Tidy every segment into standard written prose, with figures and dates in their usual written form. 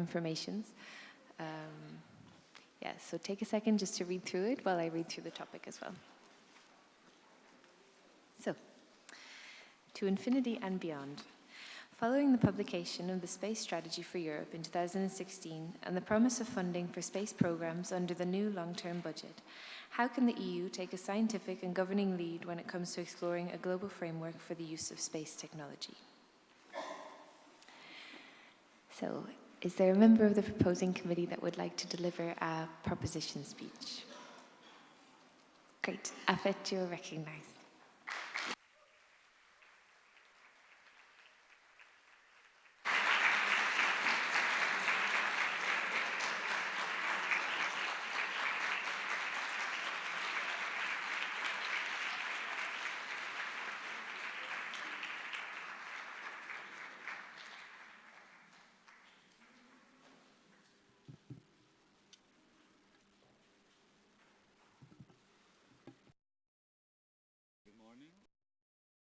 informations. Yeah, so take a second just to read through it while I read through the topic as well. So, to infinity and beyond. Following the publication of the Space Strategy for Europe in 2016 and the promise of funding for space programs under the new long-term budget, how can the EU take a scientific and governing lead when it comes to exploring a global framework for the use of space technology? So, is there a member of the proposing committee that would like to deliver a proposition speech? Great. Afet, you're recognized.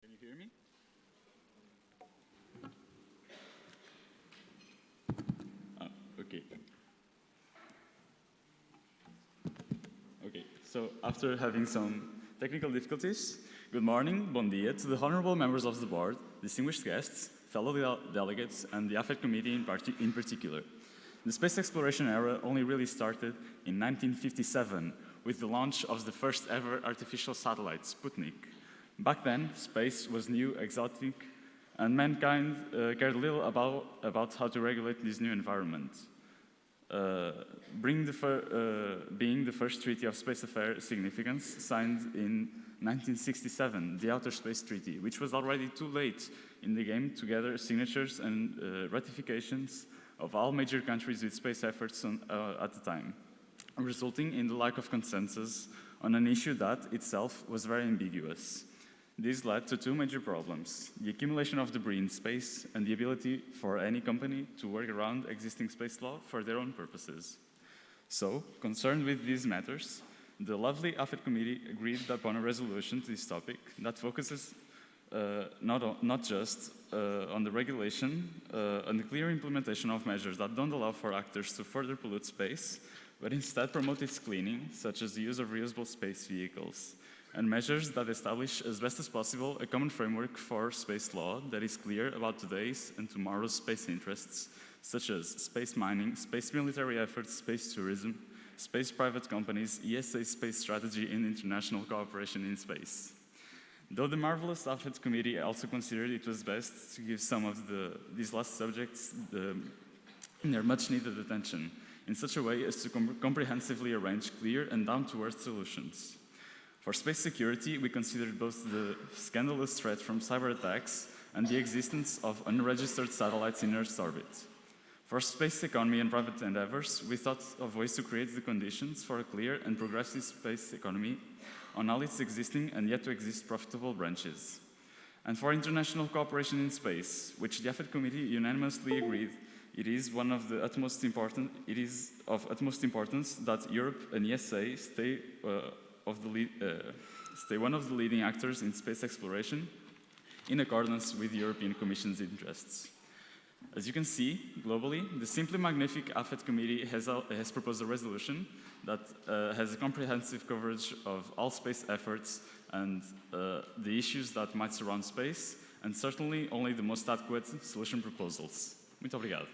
Can you hear me? Okay. Okay, so after having some technical difficulties, good morning, bon dia, to the honorable members of the board, distinguished guests, fellow delegates, and the AFET committee in particular. The space exploration era only really started in 1957 with the launch of the first ever artificial satellite, Sputnik. Back then, space was new, exotic, and mankind cared little about how to regulate this new environment. Being the first treaty of space affairs significance signed in 1967, the Outer Space Treaty, which was already too late in the game to gather signatures and ratifications of all major countries with space efforts at the time, resulting in the lack of consensus on an issue that itself was very ambiguous. This led to two major problems: the accumulation of debris in space and the ability for any company to work around existing space law for their own purposes. So, concerned with these matters, the lovely AFET committee agreed upon a resolution to this topic that focuses not just on the regulation and the clear implementation of measures that don't allow for actors to further pollute space, but instead promote its cleaning, such as the use of reusable space vehicles, and measures that establish as best as possible a common framework for space law that is clear about today's and tomorrow's space interests, such as space mining, space military efforts, space tourism, space private companies, ESA space strategy, and international cooperation in space. Though the marvelous AFET committee also considered it was best to give some of these last subjects their much-needed attention in such a way as to comprehensively arrange clear and down-to-earth solutions. For space security, we considered both the scandalous threat from cyber attacks and the existence of unregistered satellites in Earth's orbit. For space economy and private endeavors, we thought of ways to create the conditions for a clear and progressive space economy on all its existing and yet to exist profitable branches. And for international cooperation in space, which the AFET committee unanimously agreed it is of utmost importance that Europe and ESA stay one of the leading actors in space exploration in accordance with the European Commission's interests. As you can see, globally, the Simply Magnific AFET committee has proposed a resolution that has a comprehensive coverage of all space efforts and the issues that might surround space, and certainly only the most adequate solution proposals. Muito obrigado.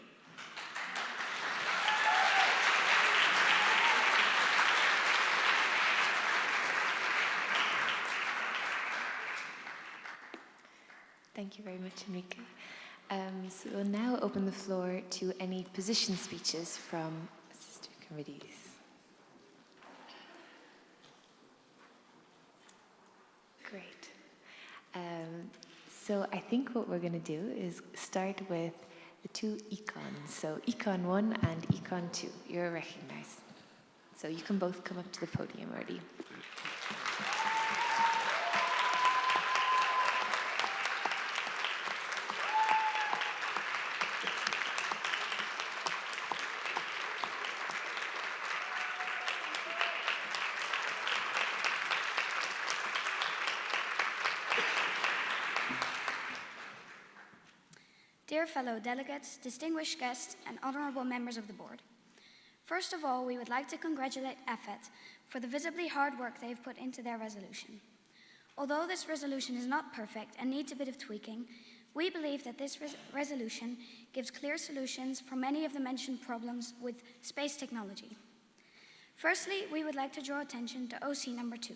Thank you very much, Enrique. So we'll now open the floor to any position speeches from sister committees. Great. So I think what we're going to do is start with the two econs. So Econ 1 and Econ 2. You're recognized. So you can both come up to the podium already. Dear dear fellow delegates, distinguished guests, and honorable members of the board. First of all, we would like to congratulate AFET for the visibly hard work they have put into their resolution. Although this resolution is not perfect and needs a bit of tweaking, we believe that this resolution gives clear solutions for many of the mentioned problems with space technology. Firstly, we would like to draw attention to OC number 2.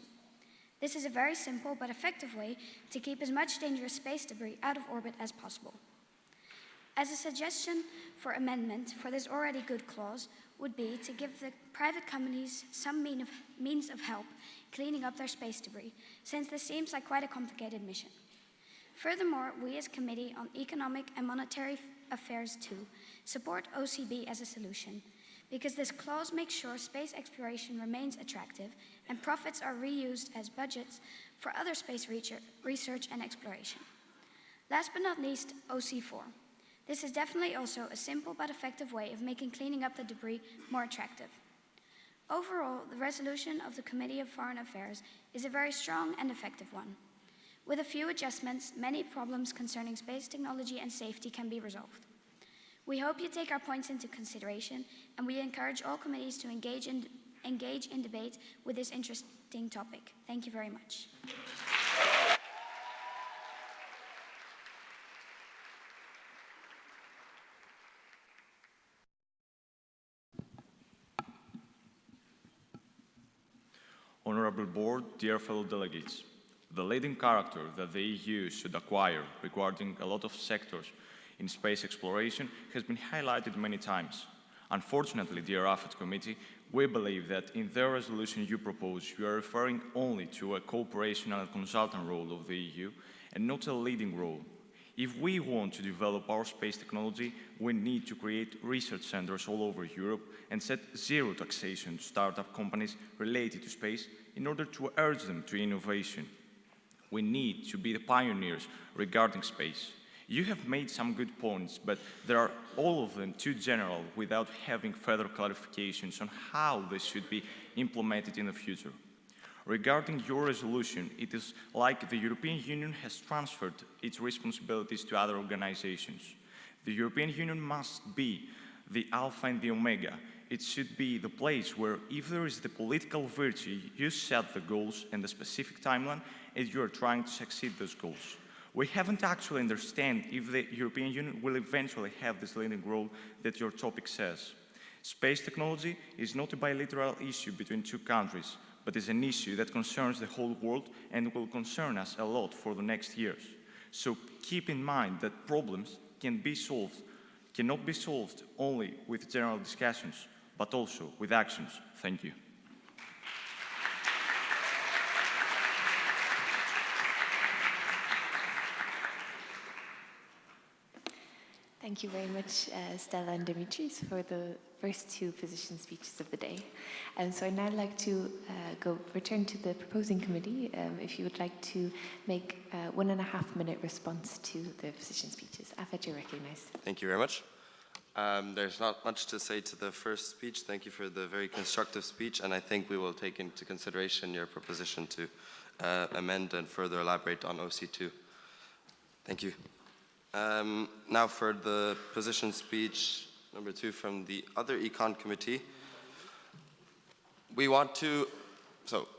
This is a very simple but effective way to keep as much dangerous space debris out of orbit as possible. As a suggestion for amendment for this already good clause would be to give the private companies some means of help cleaning up their space debris, since this seems like quite a complicated mission. Furthermore, we as Committee on Economic and Monetary Affairs too support OCB as a solution, because this clause makes sure space exploration remains attractive and profits are reused as budgets for other space research and exploration. Last but not least, OC4. This is definitely also a simple but effective way of making cleaning up the debris more attractive. Overall, the resolution of the Committee of Foreign Affairs is a very strong and effective one. With a few adjustments, many problems concerning space technology and safety can be resolved. We hope you take our points into consideration, and we encourage all committees to engage in debate with this interesting topic. Thank you very much. Honorable Board, dear fellow delegates, the leading character that the EU should acquire regarding a lot of sectors in space exploration has been highlighted many times. Unfortunately, dear AFET Committee, we believe that in the resolution you propose, you are referring only to a cooperation and consultant role of the EU and not a leading role. If we want to develop our space technology, we need to create research centers all over Europe and set zero taxation to startup companies related to space in order to urge them to innovation. We need to be the pioneers regarding space. You have made some good points, but there are all of them too general without having further clarifications on how they should be implemented in the future. Regarding your resolution, it is like the European Union has transferred its responsibilities to other organizations. The European Union must be the alpha and the omega. It should be the place where, if there is the political virtue, you set the goals and the specific timeline, and you are trying to succeed those goals. We haven't actually understand if the European Union will eventually have this leading role that your topic says. Space technology is not a bilateral issue between two countries, but is an issue that concerns the whole world and will concern us a lot for the next years. So keep in mind that problems cannot be solved only with general discussions, but also with actions. Thank you. Thank you very much, Stella and Dimitris, for the first two position speeches of the day. So I'd now like to return to the proposing committee, if you would like to make a 1.5 minute response to the position speeches. Afet, you're recognized. Thank you very much. There's not much to say to the first speech. Thank you for the very constructive speech, and I think we will take into consideration your proposition to amend and further elaborate on OC2. Thank you. Now for the position speech number 2 from the other Econ Committee.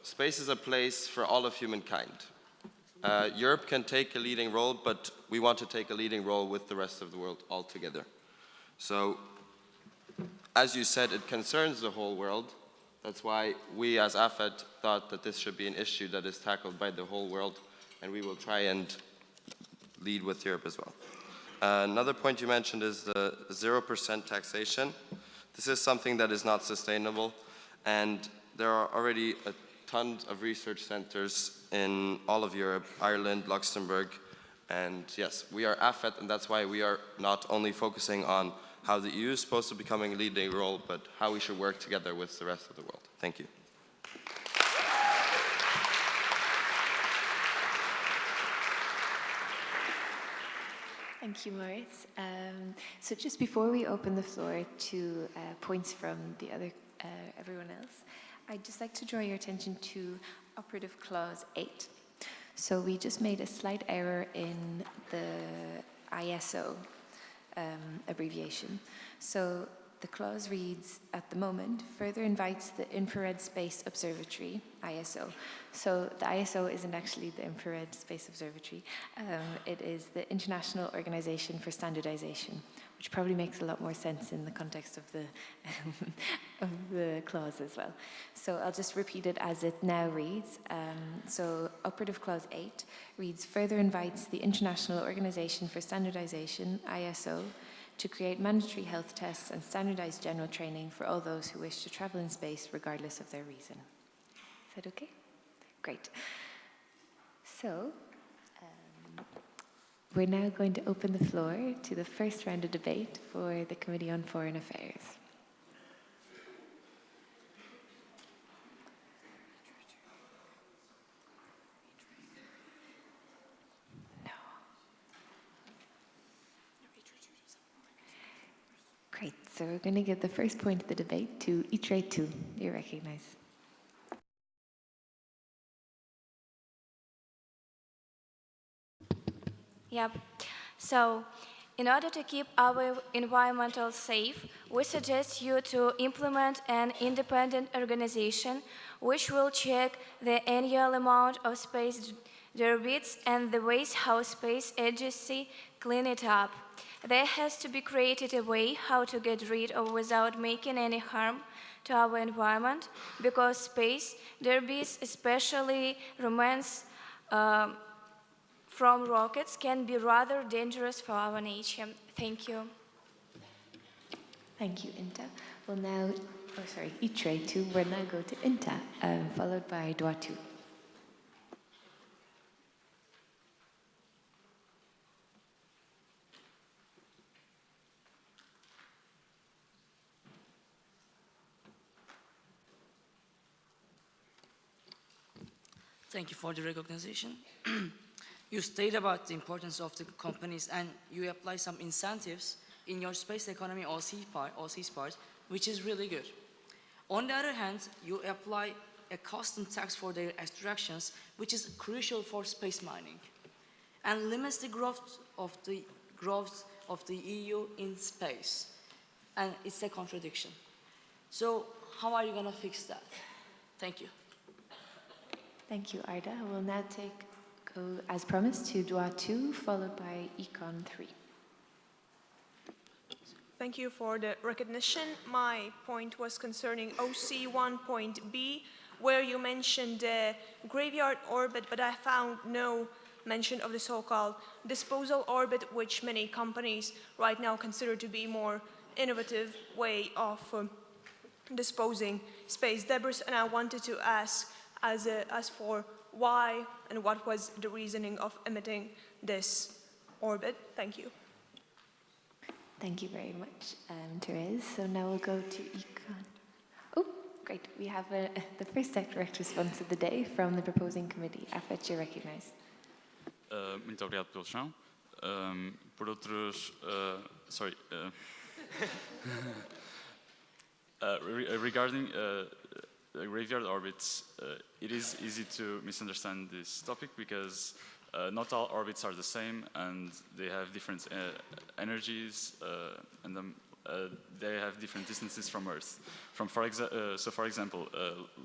Space is a place for all of humankind. Europe can take a leading role, but we want to take a leading role with the rest of the world altogether. So, as you said, it concerns the whole world. That's why we as AFET thought that this should be an issue that is tackled by the whole world, and we will try and lead with Europe as well. Another point you mentioned is the 0% taxation. This is something that is not sustainable, and there are already a ton of research centers in all of Europe, Ireland, Luxembourg, and yes, we are AFET, and that's why we are not only focusing on how the EU is supposed to become a leading role, but how we should work together with the rest of the world. Thank you. Thank you, Maurice. So just before we open the floor to points from the other everyone else, I'd just like to draw your attention to Operative Clause 8. So we just made a slight error in the ISO. abbreviation. So the clause reads, at the moment, further invites the Infrared Space Observatory, ISO. So the ISO isn't actually the Infrared Space Observatory. It is the International Organization for Standardization, which probably makes a lot more sense in the context of the, of the clause as well. So I'll just repeat it as it now reads. So operative clause 8 reads, further invites the International Organization for Standardization, ISO, to create mandatory health tests and standardized general training for all those who wish to travel in space regardless of their reason. Is that okay? Great. So, we're now going to open the floor to the first round of debate for the Committee on Foreign Affairs. Great, so we're going to give the first point of the debate to ITRE 2. You're recognized. Yep. So, in order to keep our environment safe, we suggest you to implement an independent organization which will check the annual amount of space debris and the ways how space agency clean it up. There has to be created a way how to get rid of without making any harm to our environment, because space debris, especially remnants from rockets, can be rather dangerous for our nature. Thank you. Thank you, Inta. We'll now, ITRE 2, we'll now go to Inta, followed by DOA 2. Thank you for the recognition. You state about the importance of the companies and you apply some incentives in your space economy OC's part, which is really good. On the other hand, you apply a custom tax for their extractions, which is crucial for space mining, and limits the growth of the EU in space. And it's a contradiction. So how are you going to fix that? Thank you. Thank you, Arda. We'll now go, as promised, to DOA 2, followed by Econ 3. Thank you for the recognition. My point was concerning OC 1.b, where you mentioned the graveyard orbit, but I found no mention of the so-called disposal orbit, which many companies right now consider to be more innovative way of disposing space debris. And I wanted to ask, as for why and what was the reasoning of emitting this orbit. Thank you. Thank you very much, Therese. So now we'll go to Econ. Oh, great. We have the first direct response of the day from the proposing committee. Afet, you're recognized. Muito obrigado pelo chão. Por outros, regarding graveyard orbits, it is easy to misunderstand this topic because not all orbits are the same and they have different energies and they have different distances from Earth. For example,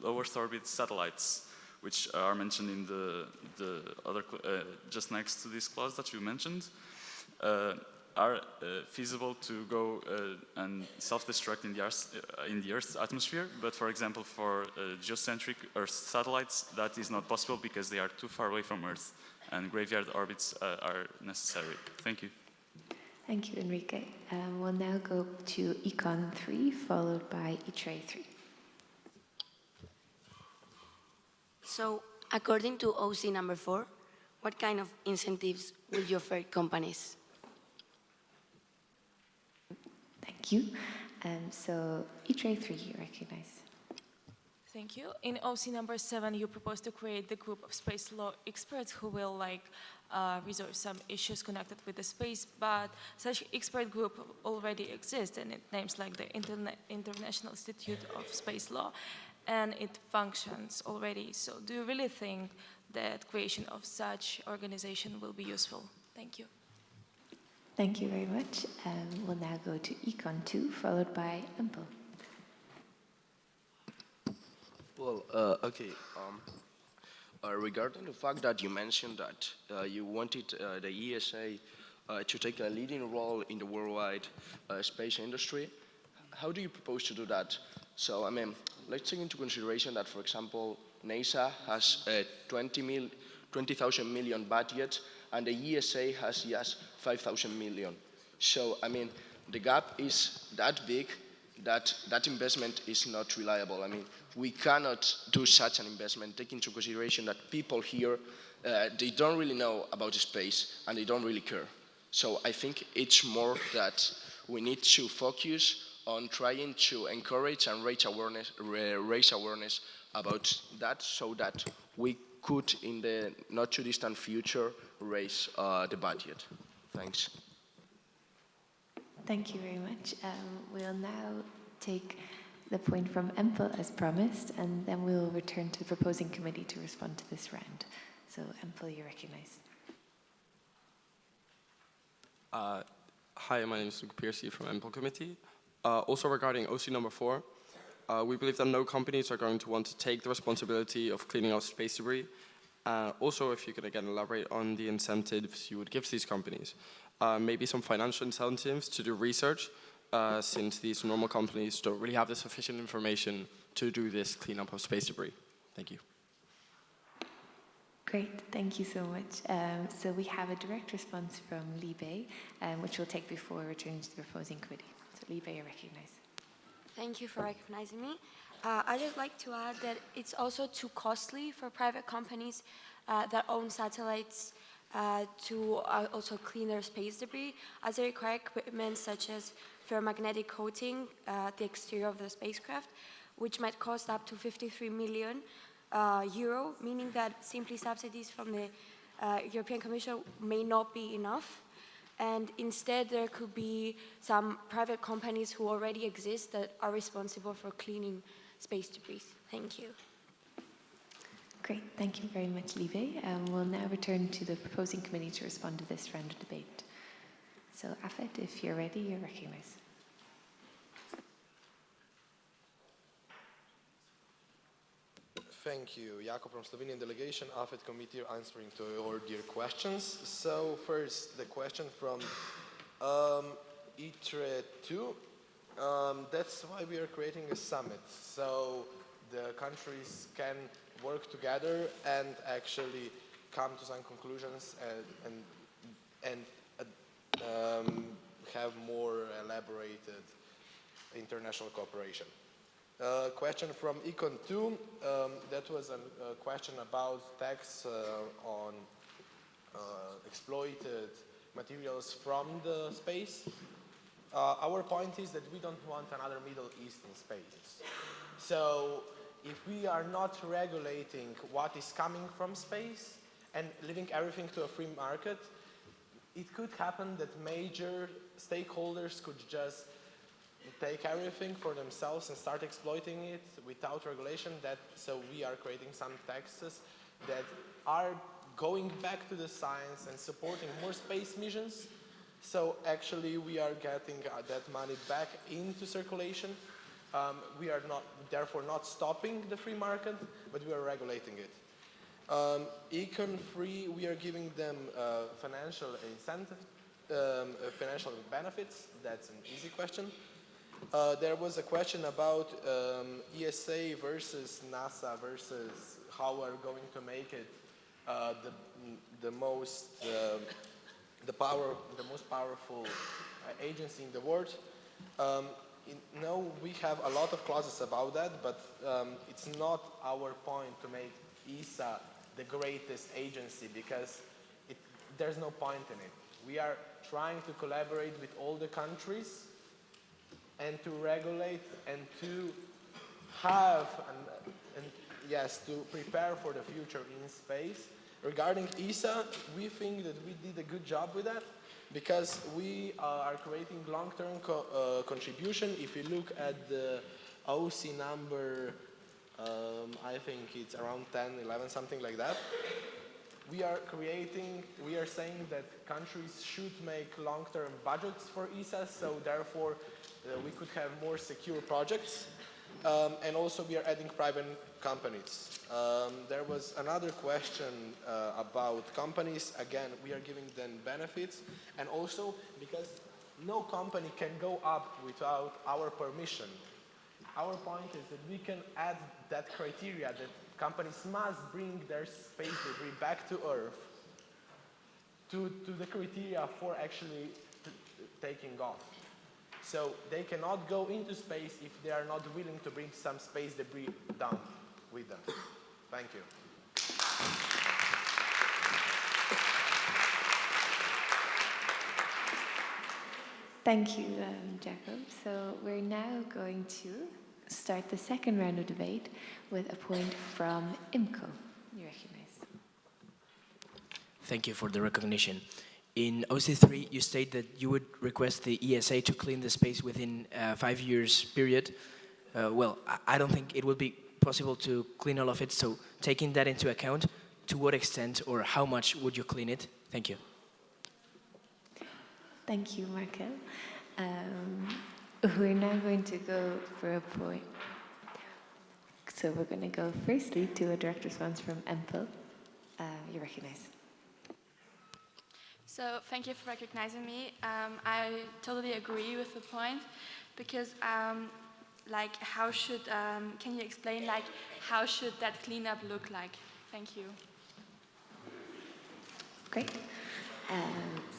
low Earth orbit satellites, which are mentioned in the other just next to this clause that you mentioned, are feasible to go and self-destruct in the Earth's atmosphere. But for example, for geocentric Earth satellites, that is not possible because they are too far away from Earth, and graveyard orbits are necessary. Thank you. Thank you, Enrique. We'll now go to Econ 3, followed by ITRE 3. So, according to OC number 4, what kind of incentives will you offer companies? Thank you. So, ITRE 3, you recognize. Thank you. In OC number 7, you propose to create the group of space law experts who will resolve some issues connected with the space, but such expert group already exists, and it names like the International Institute of Space Law, and it functions already. So do you really think that creation of such organization will be useful? Thank you. Thank you very much. We'll now go to Econ 2, followed by Empel. Well, okay. Regarding the fact that you mentioned that you wanted the ESA to take a leading role in the worldwide space industry, how do you propose to do that? So, I mean, let's take into consideration that, for example, NASA has a 20,000 million budget, and the ESA has just 5,000 million. So, I mean, the gap is that big that that investment is not reliable. I mean, we cannot do such an investment, take into consideration that people here, they don't really know about space and they don't really care. So I think it's more that we need to focus on trying to encourage and raise awareness about that, so that we could, in the not too distant future, raise the budget. Thanks. Thank you very much. We'll now take the point from Empel as promised, and then we'll return to the proposing committee to respond to this round. So Empel, you're recognized. Hi, my name is Luke Piercy from Empel Committee. Also regarding OC number 4, we believe that no companies are going to want to take the responsibility of cleaning up space debris. Also, if you could again elaborate on the incentives you would give to these companies. Maybe some financial incentives to do research, since these normal companies don't really have the sufficient information to do this cleanup of space debris. Thank you. Great, thank you so much. So we have a direct response from Libe, which we'll take before returning to the proposing committee. So Libe, you're recognized. Thank you for recognizing me. I'd just like to add that it's also too costly for private companies that own satellites to also clean their space debris, as they require equipment such as ferromagnetic coating the exterior of the spacecraft, which might cost up to 53 million euro, meaning that simply subsidies from the European Commission may not be enough. And instead, there could be some private companies who already exist that are responsible for cleaning space debris. Thank you. Great, thank you very much, Libe. We'll now return to the proposing committee to respond to this round of debate. So Afet, if you're ready, you're recognized. Thank you. Jakob from Slovenian delegation, AFET committee, answering to your dear questions. So first, the question from ITRE 2. That's why we are creating a summit. So the countries can work together and actually come to some conclusions and have more elaborated international cooperation. Question from Econ 2, that was a question about tax on exploited materials from the space. Our point is that we don't want another Middle East in space. So if we are not regulating what is coming from space and leaving everything to a free market, it could happen that major stakeholders could just take everything for themselves and start exploiting it without regulation. So we are creating some taxes that are going back to the science and supporting more space missions. So actually we are getting that money back into circulation. We are therefore not stopping the free market, but we are regulating it. Econ 3, we are giving them financial incentive, financial benefits. That's an easy question. There was a question about ESA versus NASA versus how we're going to make it the most powerful agency in the world. No, we have a lot of clauses about that, but it's not our point to make ESA the greatest agency, because there's no point in it. We are trying to collaborate with all the countries and to regulate and to have, to prepare for the future in space. Regarding ESA, we think that we did a good job with that, because we are creating long-term contribution. If you look at the OC number, I think it's around 10, 11, something like that. we are saying that countries should make long-term budgets for ESAs, so therefore we could have more secure projects. And also we are adding private companies. There was another question about companies. Again, we are giving them benefits, and also because no company can go up without our permission. Our point is that we can add that criteria that companies must bring their space debris back to Earth to the criteria for actually taking off. So they cannot go into space if they are not willing to bring some space debris down with them. Thank you. Thank you, Jacob. So we're now going to start the second round of debate with a point from IMCO. You recognize. Thank you for the recognition. In OC3, you state that you would request the ESA to clean the space within a 5 years period. Well, I don't think it would be possible to clean all of it, so taking that into account, to what extent or how much would you clean it? Thank you. Thank you, Markel. We're now going to go for a point. So we're going to go firstly to a direct response from EMPL. You recognize. So thank you for recognizing me. I totally agree with the point because like how should, can you explain like how should that cleanup look like? Thank you. Great.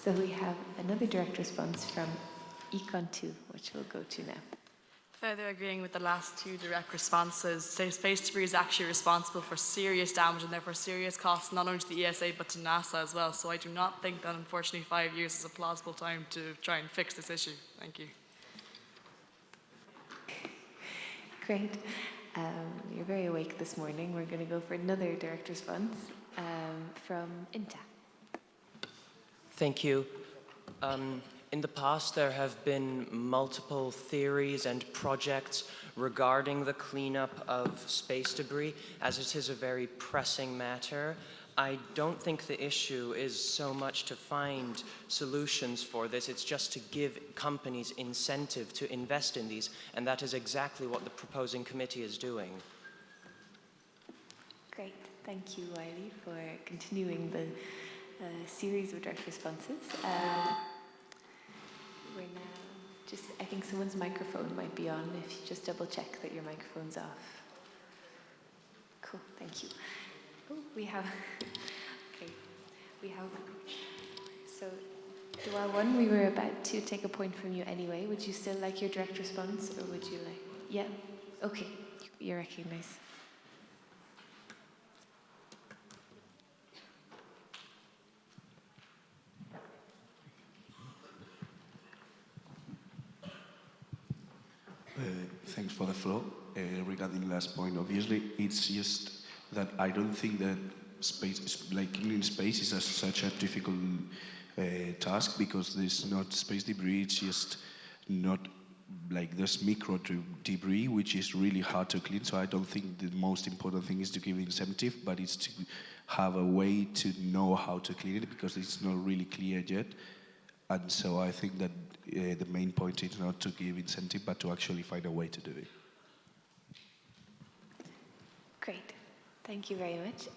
So we have another direct response from Econ 2, which we'll go to now. Further agreeing with the last two direct responses, so space debris is actually responsible for serious damage and therefore serious costs, not only to the ESA but to NASA as well. So I do not think that unfortunately 5 years is a plausible time to try and fix this issue. Thank you. Great. You're very awake this morning. We're going to go for another direct response from INTA. Thank you. In the past, there have been multiple theories and projects regarding the cleanup of space debris, as it is a very pressing matter. I don't think the issue is so much to find solutions for this, it's just to give companies incentive to invest in these, and that is exactly what the proposing committee is doing. Great. Thank you, Wiley, for continuing the series of direct responses. We're now just, I think someone's microphone might be on. If you just double check that your microphone's off. Cool, thank you. Oh, we have, so Dua 1, we were about to take a point from you anyway. Would you still like your direct response, or would you like, yeah? Okay, you're recognized. Thanks for the floor. Regarding the last point, obviously, it's just that I don't think that space, like cleaning space, is such a difficult task because there's not space debris. It's just not like there's micro debris, which is really hard to clean. So I don't think the most important thing is to give incentive, but it's to have a way to know how to clean it because it's not really clear yet. And so I think that the main point is not to give incentive, but to actually find a way to do it. Great. Thank you very much.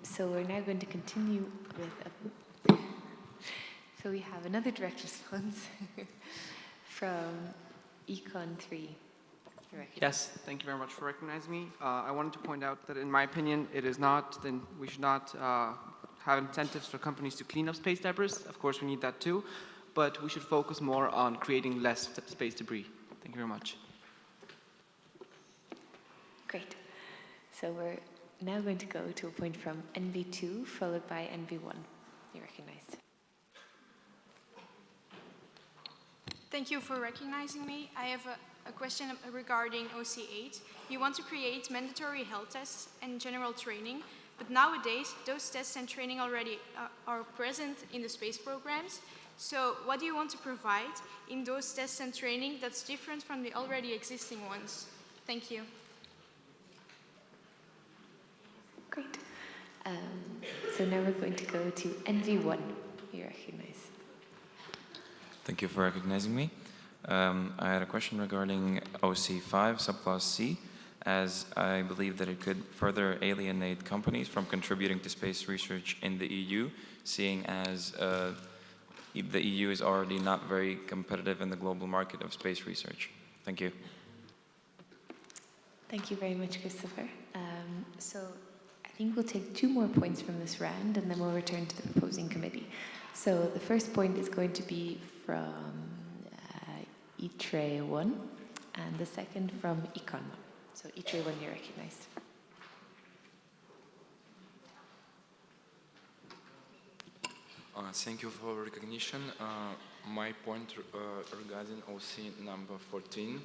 So we're now going to continue with so we have another direct response from Econ 3. Yes, thank you very much for recognizing me. I wanted to point out that in my opinion, it is not, then we should not have incentives for companies to clean up space debris. Of course, we need that too, but we should focus more on creating less space debris. Thank you very much. Great. So we're now going to go to a point from NV2, followed by NV1. You're recognized. Thank you for recognizing me. I have a question regarding OC8. You want to create mandatory health tests and general training, but nowadays those tests and training already are present in the space programs. So what do you want to provide in those tests and training that's different from the already existing ones? Thank you. Great. So now we're going to go to NV1. You recognize. Thank you for recognizing me. I had a question regarding OC5 subclause C, as I believe that it could further alienate companies from contributing to space research in the EU, seeing as the EU is already not very competitive in the global market of space research. Thank you. Thank you very much, Christopher. So I think we'll take 2 more points from this round, and then we'll return to the proposing committee. So the first point is going to be from ITRE 1, and the second from Econ 1. So ITRE 1, you're recognized. Thank you for recognition. My point regarding OC number 14.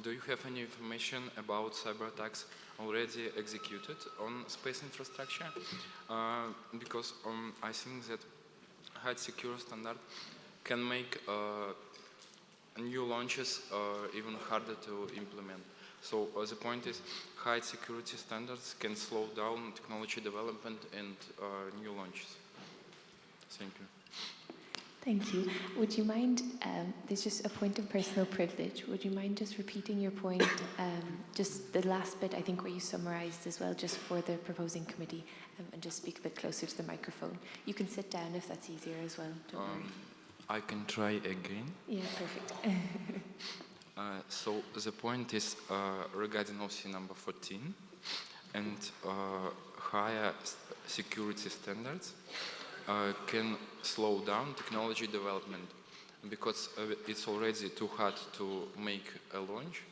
Do you have any information about cyber attacks already executed on space infrastructure? Because I think that high secure standard can make new launches even harder to implement. So the point is, high security standards can slow down technology development and new launches. Thank you. Thank you. Would you mind, there's just a point of personal privilege. Would you mind just repeating your point, just the last bit, I think, where you summarized as well, just for the proposing committee, and just speak a bit closer to the microphone. You can sit down if that's easier as well, don't worry. I can try again. Yeah, perfect. So the point is regarding OC number 14 and higher security standards can slow down technology development because it's already too hard to make a launch,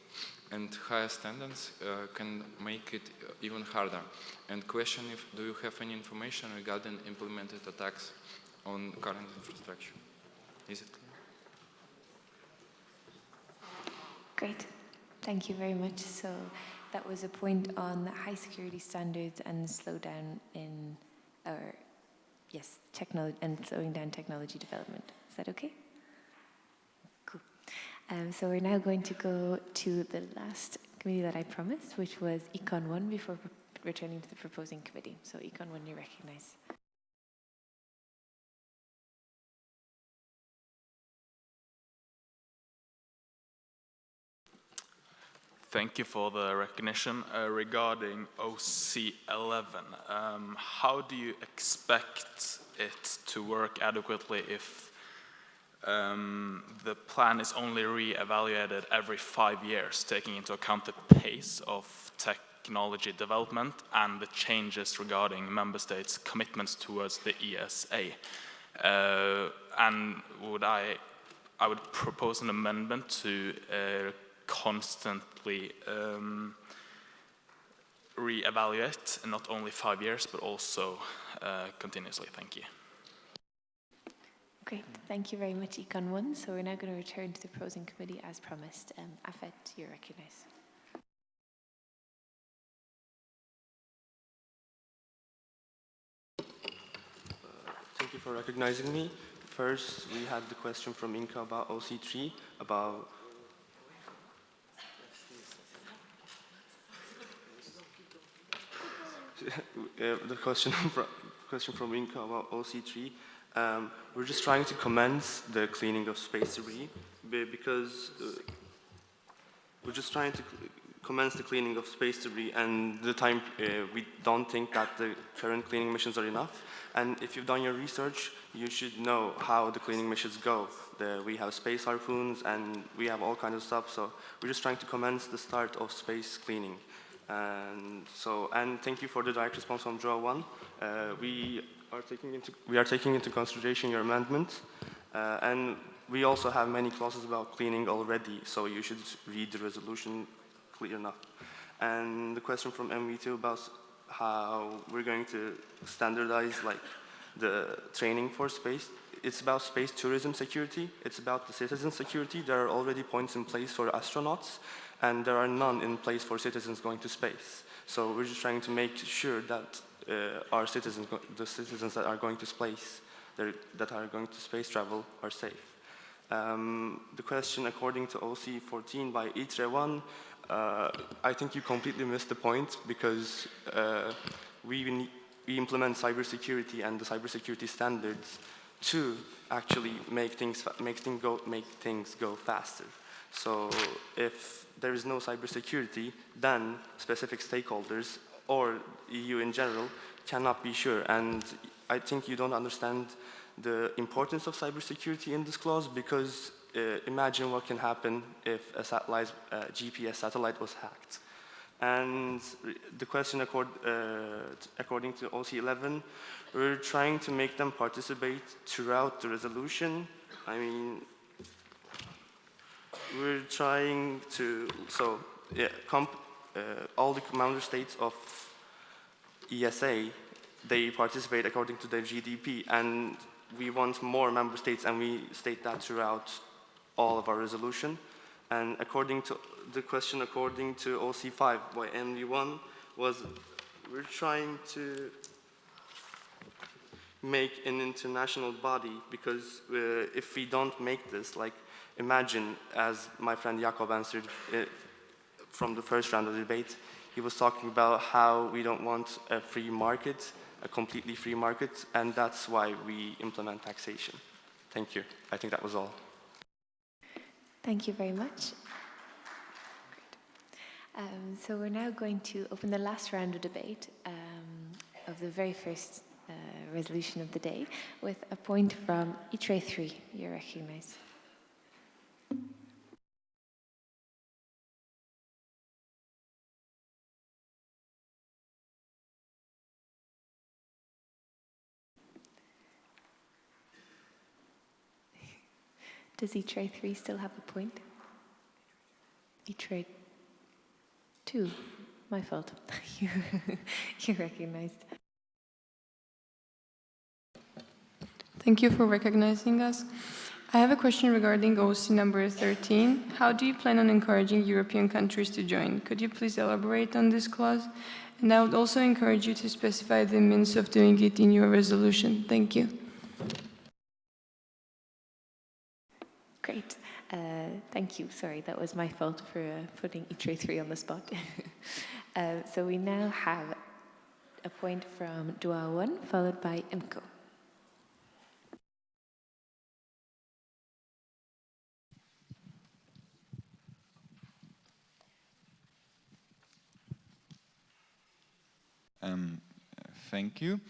and higher standards can make it even harder. And question if do you have any information regarding implemented attacks on current infrastructure? Is it clear? Great. Thank you very much. So that was a point on the high security standards and slowdown in, or yes, technology and slowing down technology development. Is that okay? Cool. So we're now going to go to the last committee that I promised, which was Econ 1, before returning to the proposing committee. So Econ 1, you recognize. Thank you for the recognition. Regarding OC11, how do you expect it to work adequately if the plan is only re-evaluated every 5 years, taking into account the pace of technology development and the changes regarding member states' commitments towards the ESA? And I would propose an amendment to constantly re-evaluate, not only 5 years, but also continuously. Thank you. Great. Thank you very much, Econ 1. So we're now going to return to the proposing committee as promised. Afet, you're recognized. Thank you for recognizing me. First, we had the question from Inka about OC3, about the question from Inka about OC3. We're just trying to commence the cleaning of space debris because we're just trying to commence the cleaning of space debris, and the time we don't think that the current cleaning missions are enough. And if you've done your research, you should know how the cleaning missions go. We have space harpoons and we have all kinds of stuff. So we're just trying to commence the start of space cleaning. And thank you for the direct response from Joe 1. We are taking into consideration your amendment, and we also have many clauses about cleaning already, so you should read the resolution clear enough. And the question from MV2 about how we're going to standardize the training for space. It's about space tourism security. It's about the citizen security. There are already points in place for astronauts, and there are none in place for citizens going to space. So we're just trying to make sure that our citizens, the citizens that are going to space, that are going to space travel, are safe. The question according to OC14 by ITRE 1, I think you completely missed the point, because we implement cybersecurity and the cybersecurity standards to actually make things go faster. So if there is no cybersecurity, then specific stakeholders or EU in general cannot be sure. And I think you don't understand the importance of cybersecurity in this clause, because imagine what can happen if a GPS satellite was hacked. And the question according to OC11, we're trying to make them participate throughout the resolution. I mean, we're trying to, all the member states of ESA, they participate according to their GDP, and we want more member states, and we state that throughout all of our resolution. And according to the question, according to OC5 by NV1, was we're trying to make an international body, because if we don't make this, like, imagine, as my friend Jakob answered from the first round of the debate, he was talking about how we don't want a free market, a completely free market, and that's why we implement taxation. Thank you. I think that was all. Thank you very much. Great. So we're now going to open the last round of debate of the very first resolution of the day with a point from ITRE 3. You're recognized. Does ITRE 3 still have a point? ITRE 2, my fault. You're recognized. Thank you for recognizing us. I have a question regarding OC number 13. How do you plan on encouraging European countries to join? Could you please elaborate on this clause? And I would also encourage you to specify the means of doing it in your resolution. Thank you. Great. Thank you. Sorry, that was my fault for putting ITRE 3 on the spot. So we now have a point from DOA 1, followed by IMCO. Thank you.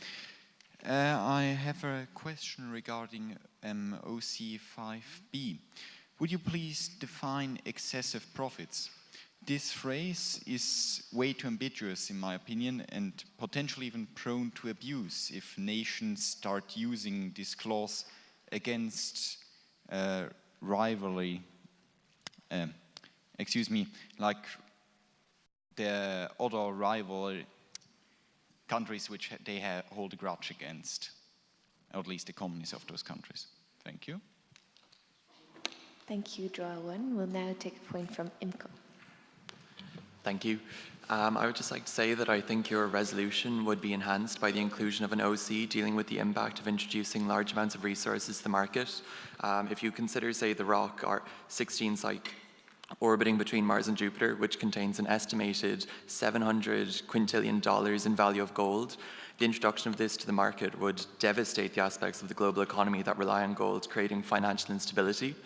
I have a question regarding OC5B. Would you please define excessive profits? This phrase is way too ambiguous, in my opinion, and potentially even prone to abuse if nations start using this clause against rivalry. Like the other rival countries which they hold a grudge against, or at least the economies of those countries. Thank you. Thank you, DOA 1. We'll now take a point from IMCO. Thank you. I would just like to say that I think your resolution would be enhanced by the inclusion of an OC dealing with the impact of introducing large amounts of resources to the market. If you consider, say, the rock or 16 site orbiting between Mars and Jupiter, which contains an estimated $700 quintillion in value of gold, the introduction of this to the market would devastate the aspects of the global economy that rely on gold, creating financial instability.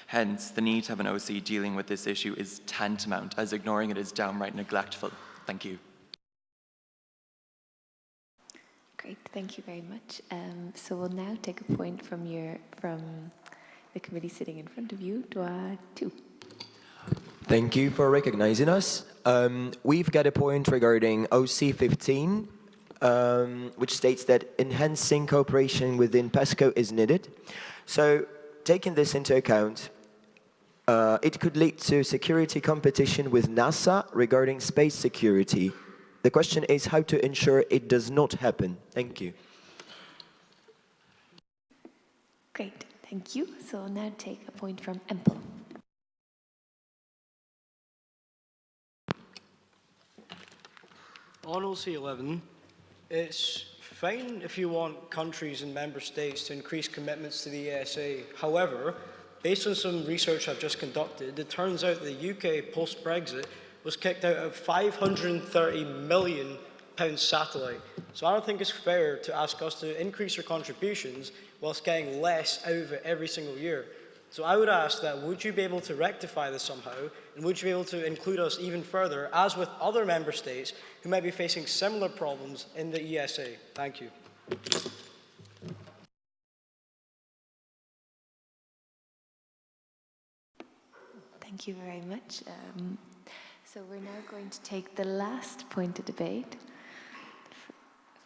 Hence, the need to have an OC dealing with this issue is tantamount, as ignoring it is downright neglectful. Thank you. Great, thank you very much. So we'll now take a point from the committee sitting in front of you, DOA 2. Thank you for recognizing us. We've got a point regarding OC 15, which states that enhancing cooperation within PESCO is needed. So, taking this into account, it could lead to security competition with NASA regarding space security. The question is how to ensure it does not happen. Thank you. Great, thank you. So we'll now take a point from EMPL. On OC11, it's fine if you want countries and member states to increase commitments to the ESA. However, based on some research I've just conducted, it turns out the UK post-Brexit was kicked out of 530 million satellite. So I don't think it's fair to ask us to increase our contributions whilst getting less out of it every single year. So I would ask that, would you be able to rectify this somehow, and would you be able to include us even further, as with other member states who might be facing similar problems in the ESA? Thank you. Thank you very much. So we're now going to take the last point of debate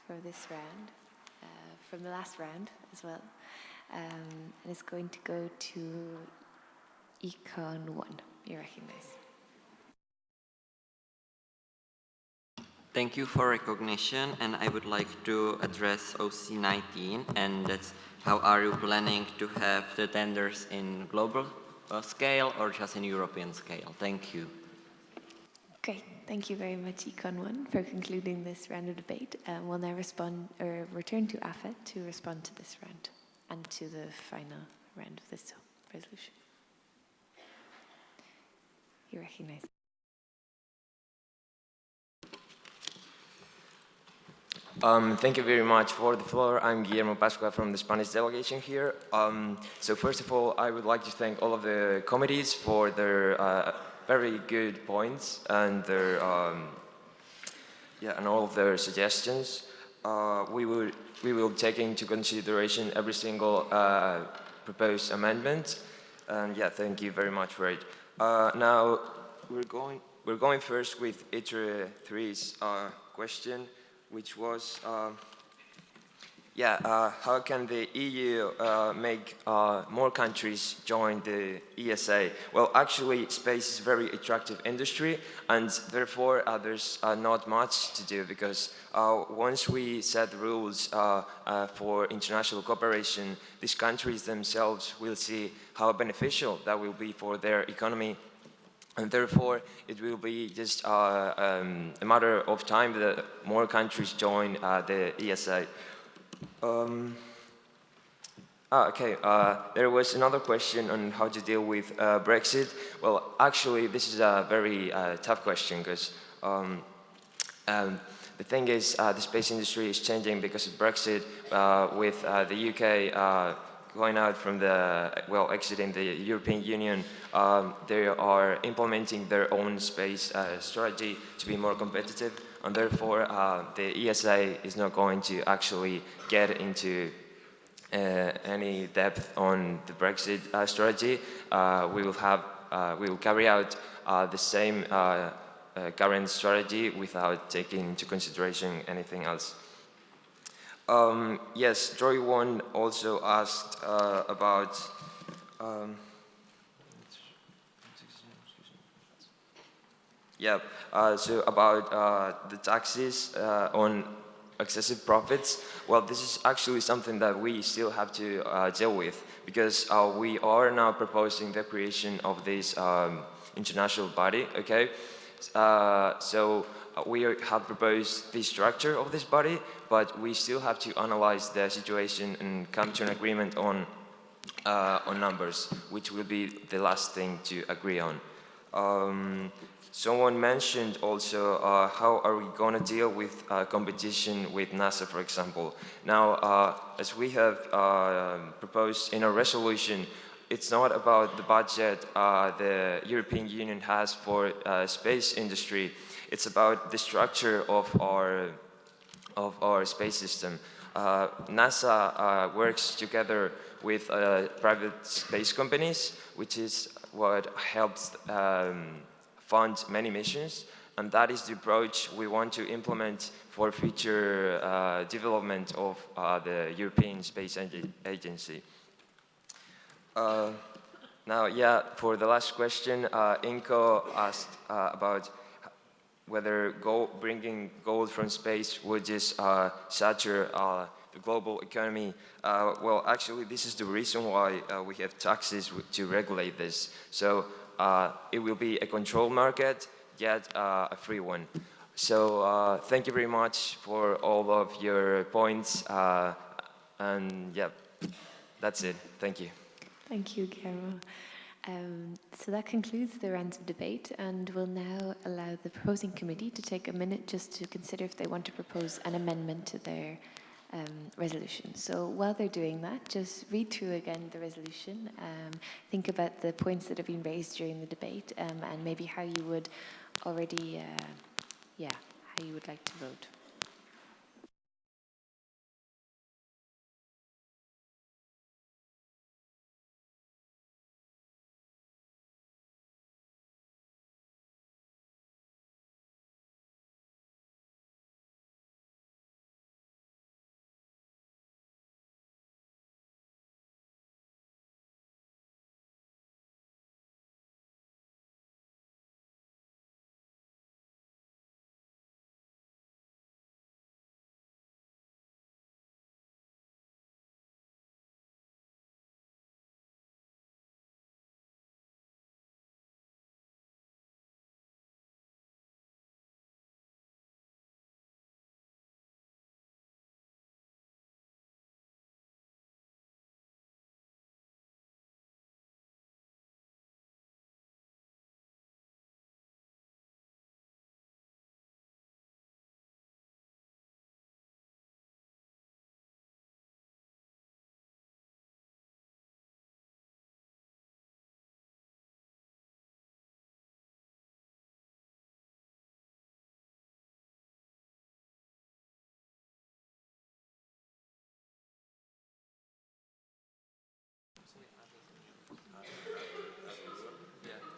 for this round, from the last round as well. And it's going to go to Econ 1. You're recognized. Thank you for recognition, and I would like to address OC19, and that's how are you planning to have the tenders in global scale or just in European scale? Thank you. Great. Thank you very much, Econ 1, for concluding this round of debate. We'll now return to AFET to respond to this round and to the final round of this resolution. You're recognized. Thank you very much for the floor. I'm Guillermo Pascua from the Spanish delegation here. So first of all, I would like to thank all of the committees for their very good points and their and all of their suggestions. We will take into consideration every single proposed amendment, and thank you very much for it. Now we're going first with ITRE 3's question, which was, how can the EU make more countries join the ESA? Well, actually, space is a very attractive industry, and therefore there's not much to do, because once we set the rules for international cooperation, these countries themselves will see how beneficial that will be for their economy. And therefore, it will be just a matter of time that more countries join the ESA. There was another question on how to deal with Brexit. Well, actually, this is a very tough question, because the thing is, the space industry is changing because of Brexit, with the UK going out from exiting the European Union. They are implementing their own space strategy to be more competitive, and therefore the ESA is not going to actually get into any depth on the Brexit strategy. We will carry out the same current strategy without taking into consideration anything else. Yes, Troy 1 also asked about so about the taxes on excessive profits. Well, this is actually something that we still have to deal with, because we are now proposing the creation of this international body, okay? So we have proposed the structure of this body, but we still have to analyze the situation and come to an agreement on numbers, which will be the last thing to agree on. Someone mentioned also how are we going to deal with competition with NASA, for example. Now, as we have proposed in our resolution, it's not about the budget the European Union has for space industry. It's about the structure of our space system. NASA works together with private space companies, which is what helps fund many missions, and that is the approach we want to implement for future development of the European Space Agency. Now, for the last question, Inko asked about whether bringing gold from space would just saturate the global economy. Well, actually, this is the reason why we have taxes to regulate this. So it will be a controlled market, yet a free one. So thank you very much for all of your points. And that's it. Thank you. Thank you, Guillermo. So that concludes the rounds of debate, and we'll now allow the proposing committee to take a minute just to consider if they want to propose an amendment to their resolution. So while they're doing that, just read through again the resolution, think about the points that have been raised during the debate, and maybe how you would already, how you would like to vote.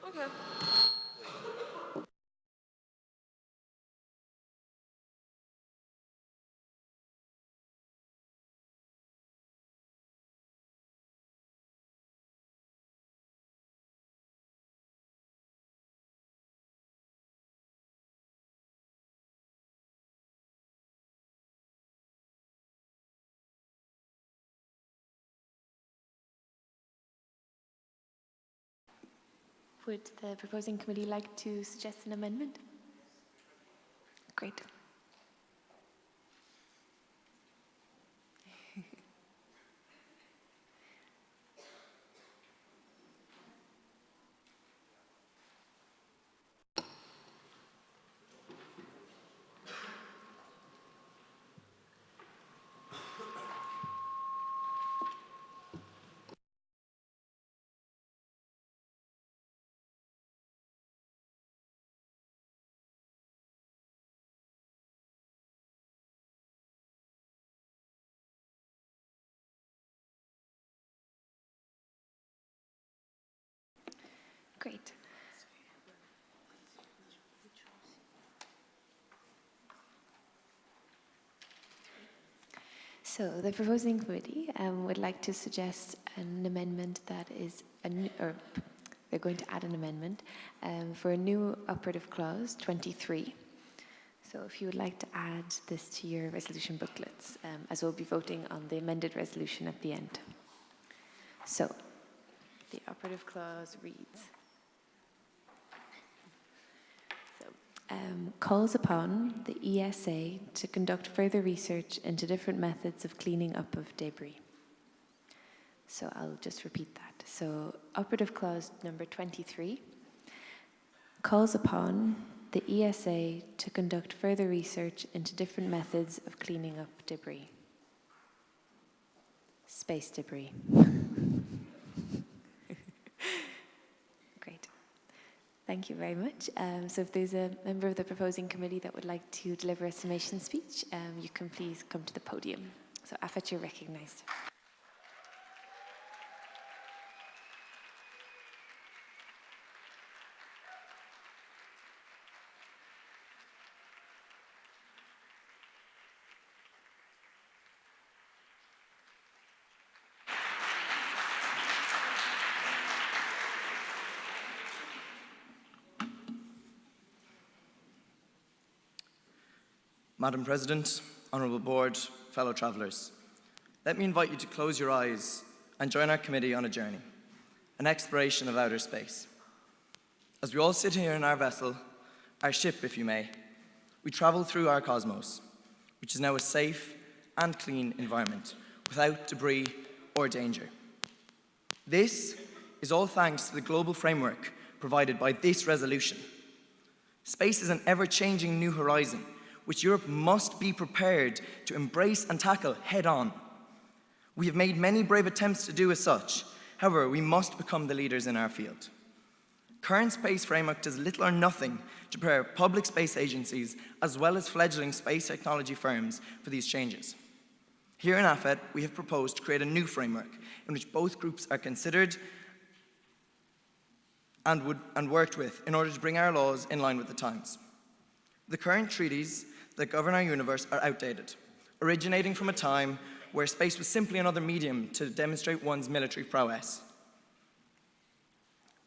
Okay. Would the proposing committee like to suggest an amendment? Great. Great. So the proposing committee would like to suggest an amendment that is, or they're going to add an amendment for a new operative clause 23. So if you would like to add this to your resolution booklets, as we'll be voting on the amended resolution at the end. So the operative clause reads, calls upon the ESA to conduct further research into different methods of cleaning up of debris. So I'll just repeat that. So operative clause number 23 calls upon the ESA to conduct further research into different methods of cleaning up debris. Space debris. Great. Thank you very much. So if there's a member of the proposing committee that would like to deliver a summation speech, you can please come to the podium. So Afet, you're recognized. Madam President, Honourable Board, fellow travellers, let me invite you to close your eyes and join our committee on a journey, an exploration of outer space. As we all sit here in our vessel, our ship, if you may, we travel through our cosmos, which is now a safe and clean environment, without debris or danger. This is all thanks to the global framework provided by this resolution. Space is an ever-changing new horizon, which Europe must be prepared to embrace and tackle head-on. We have made many brave attempts to do as such. However, we must become the leaders in our field. Current space framework does little or nothing to prepare public space agencies as well as fledgling space technology firms for these changes. Here in AFET, we have proposed to create a new framework in which both groups are considered and worked with in order to bring our laws in line with the times. The current treaties that govern our universe are outdated, originating from a time where space was simply another medium to demonstrate one's military prowess.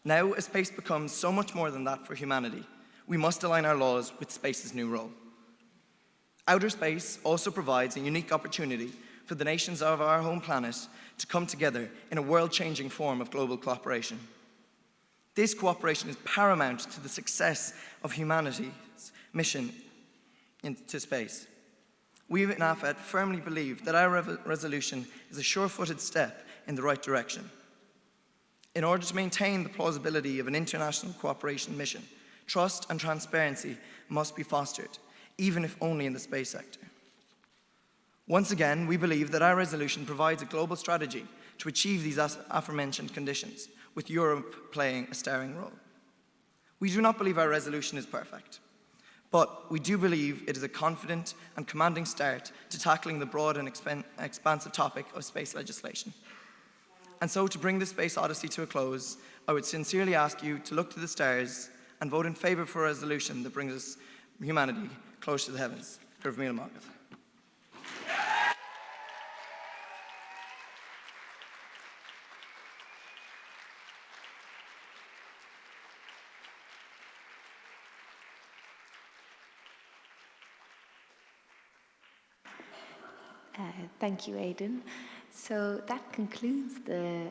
Now, as space becomes so much more than that for humanity, we must align our laws with space's new role. Outer space also provides a unique opportunity for the nations of our home planet to come together in a world-changing form of global cooperation. This cooperation is paramount to the success of humanity's mission into space. We in AFET firmly believe that our resolution is a sure-footed step in the right direction. In order to maintain the plausibility of an international cooperation mission, trust and transparency must be fostered, even if only in the space sector. Once again, we believe that our resolution provides a global strategy to achieve these aforementioned conditions, with Europe playing a starring role. We do not believe our resolution is perfect, but we do believe it is a confident and commanding start to tackling the broad and expansive topic of space legislation. And so, to bring the Space Odyssey to a close, I would sincerely ask you to look to the stars and vote in favour for a resolution that brings us, humanity, close to the heavens. Gurv míle mágad. Thank you, Aidan. So that concludes the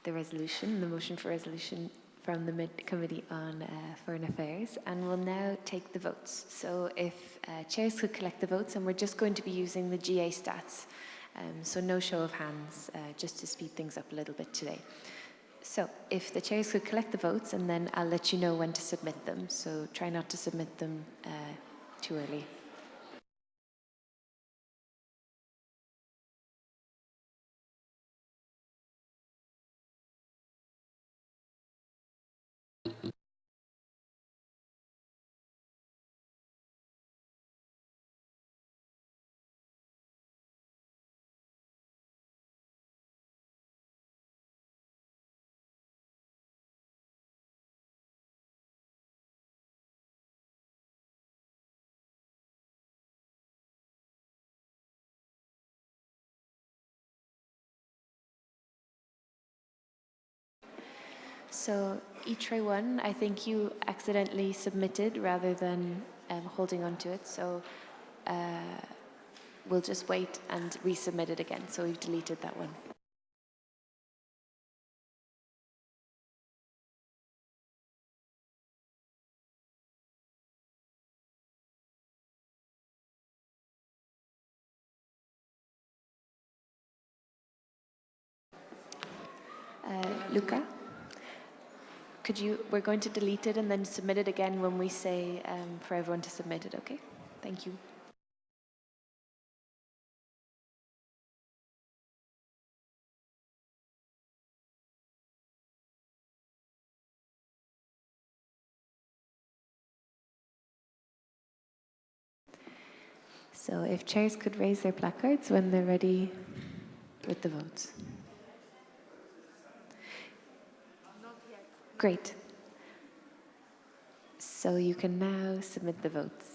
resolution, the motion for resolution from the Committee on Foreign Affairs, and we'll now take the votes. So if chairs could collect the votes, and we're just going to be using the GA stats, so no show of hands, just to speed things up a little bit today. So if the chairs could collect the votes, and then I'll let you know when to submit them, so try not to submit them too early. So ITRE 1, I think you accidentally submitted rather than holding on to it, so we'll just wait and resubmit it again. So we've deleted that one. Luca? We're going to delete it and then submit it again when we say for everyone to submit it, okay? Thank you. So if chairs could raise their placards when they're ready with the votes. Great. So you can now submit the votes.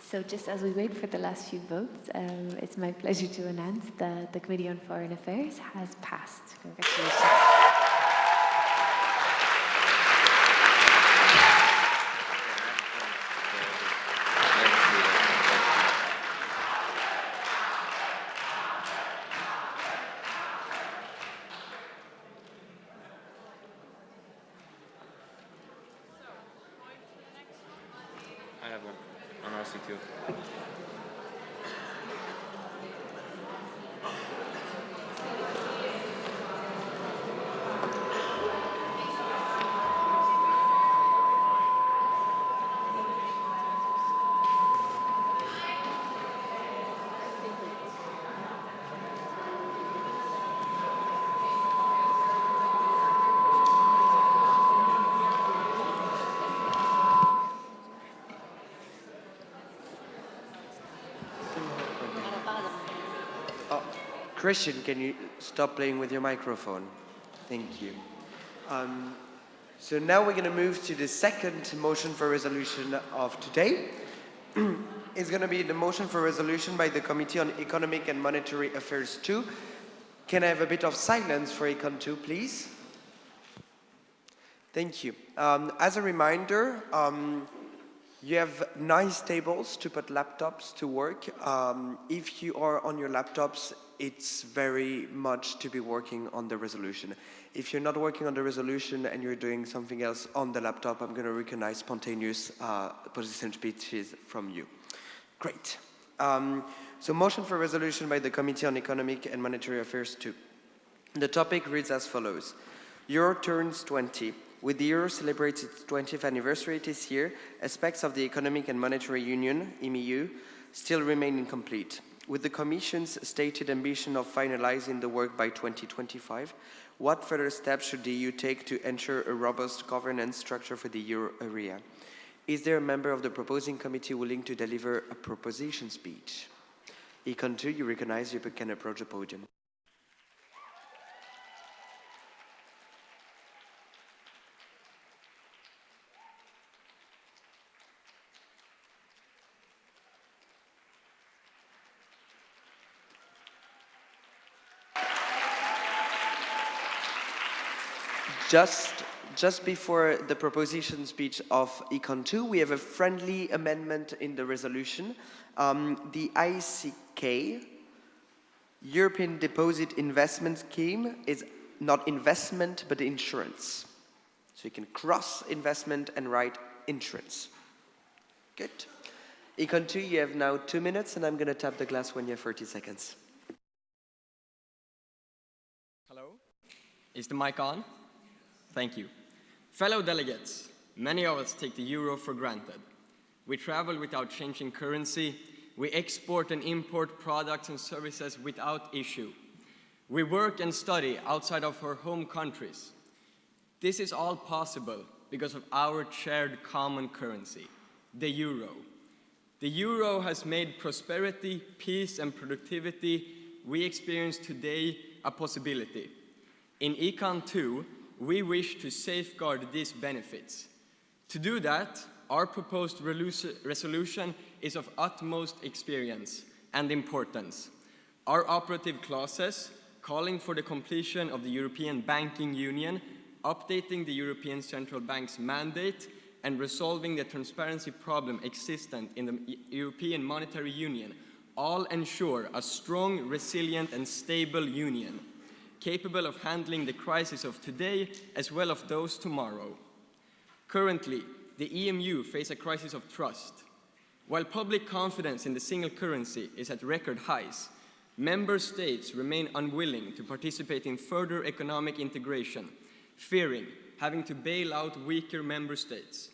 So just as we wait for the last few votes, it's my pleasure to announce that the Committee on Foreign Affairs has passed. Congratulations. substitute. Christian, can you stop playing with your microphone? Thank you. So now we're going to move to the second motion for resolution of today. It's going to be the motion for resolution by the Committee on Economic and Monetary Affairs 2. Can I have a bit of silence for Econ 2, please? Thank you. As a reminder, you have nice tables to put laptops to work. If you are on your laptops, it's very much to be working on the resolution. If you're not working on the resolution and you're doing something else on the laptop, I'm going to recognize spontaneous position speeches from you. Great. So motion for resolution by the Committee on Economic and Monetary Affairs 2. The topic reads as follows. Euro turns 20. With the Euro celebrates its 20th anniversary this year, aspects of the Economic and Monetary Union, EMU, still remain incomplete. With the Commission's stated ambition of finalizing the work by 2025, what further steps should the EU take to ensure a robust governance structure for the Euro area? Is there a member of the proposing committee willing to deliver a proposition speech? Econ 2, you recognize you can approach the podium. Just before the proposition speech of Econ 2, we have a friendly amendment in the resolution. The ICK, European Deposit Investment Scheme, is not investment, but insurance. So you can cross investment and write insurance. Good. Econ 2, you have now 2 minutes, and I'm going to tap the glass when you have 30 seconds. Hello? Is the mic on? Thank you. Fellow delegates, many of us take the euro for granted. We travel without changing currency. We export and import products and services without issue. We work and study outside of our home countries. This is all possible because of our shared common currency, the euro. The euro has made prosperity, peace, and productivity we experience today a possibility. In Econ 2, we wish to safeguard these benefits. To do that, our proposed resolution is of utmost experience and importance. Our operative clauses, calling for the completion of the European Banking Union, updating the European Central Bank's mandate, and resolving the transparency problem existent in the European Monetary Union, all ensure a strong, resilient, and stable union, capable of handling the crisis of today as well as those tomorrow. Currently, the EMU faces a crisis of trust. While public confidence in the single currency is at record highs, member states remain unwilling to participate in further economic integration, fearing having to bail out weaker member states.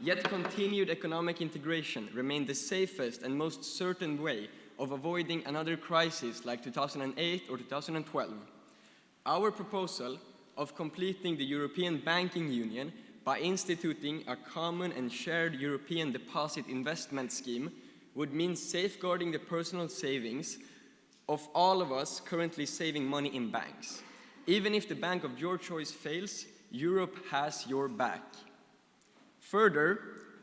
Yet continued economic integration remains the safest and most certain way of avoiding another crisis like 2008 or 2012. Our proposal of completing the European Banking Union by instituting a common and shared European deposit investment scheme would mean safeguarding the personal savings of all of us currently saving money in banks. Even if the bank of your choice fails, Europe has your back. Further,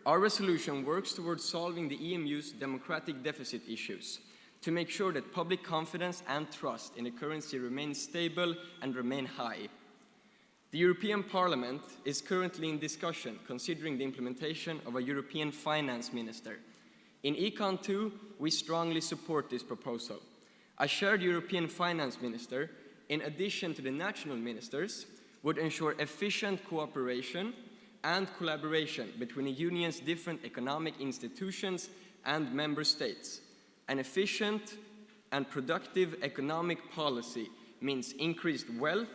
our resolution works towards solving the EMU's democratic deficit issues, to make sure that public confidence and trust in the currency remain stable and remain high. The European Parliament is currently in discussion considering the implementation of a European finance minister. In Econ 2, we strongly support this proposal. A shared European finance minister, in addition to the national ministers, would ensure efficient cooperation and collaboration between the Union's different economic institutions and member states. An efficient and productive economic policy means increased wealth,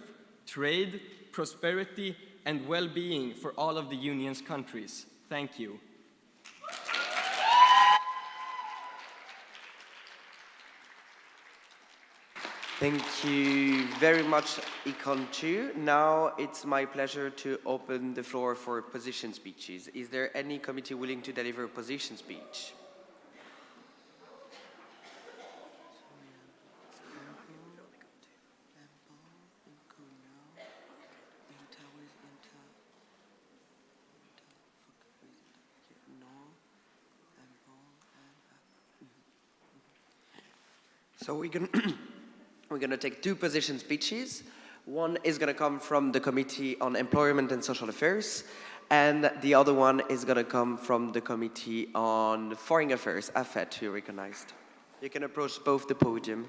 trade, prosperity, and well-being for all of the Union's countries. Thank you. Thank you very much, Econ 2. Now it's my pleasure to open the floor for position speeches. Is there any committee willing to deliver a position speech? So we're going to take two position speeches. One is going to come from the Committee on Employment and Social Affairs, and the other one is going to come from the Committee on Foreign Affairs, AFET, you recognized. You can approach both the podium.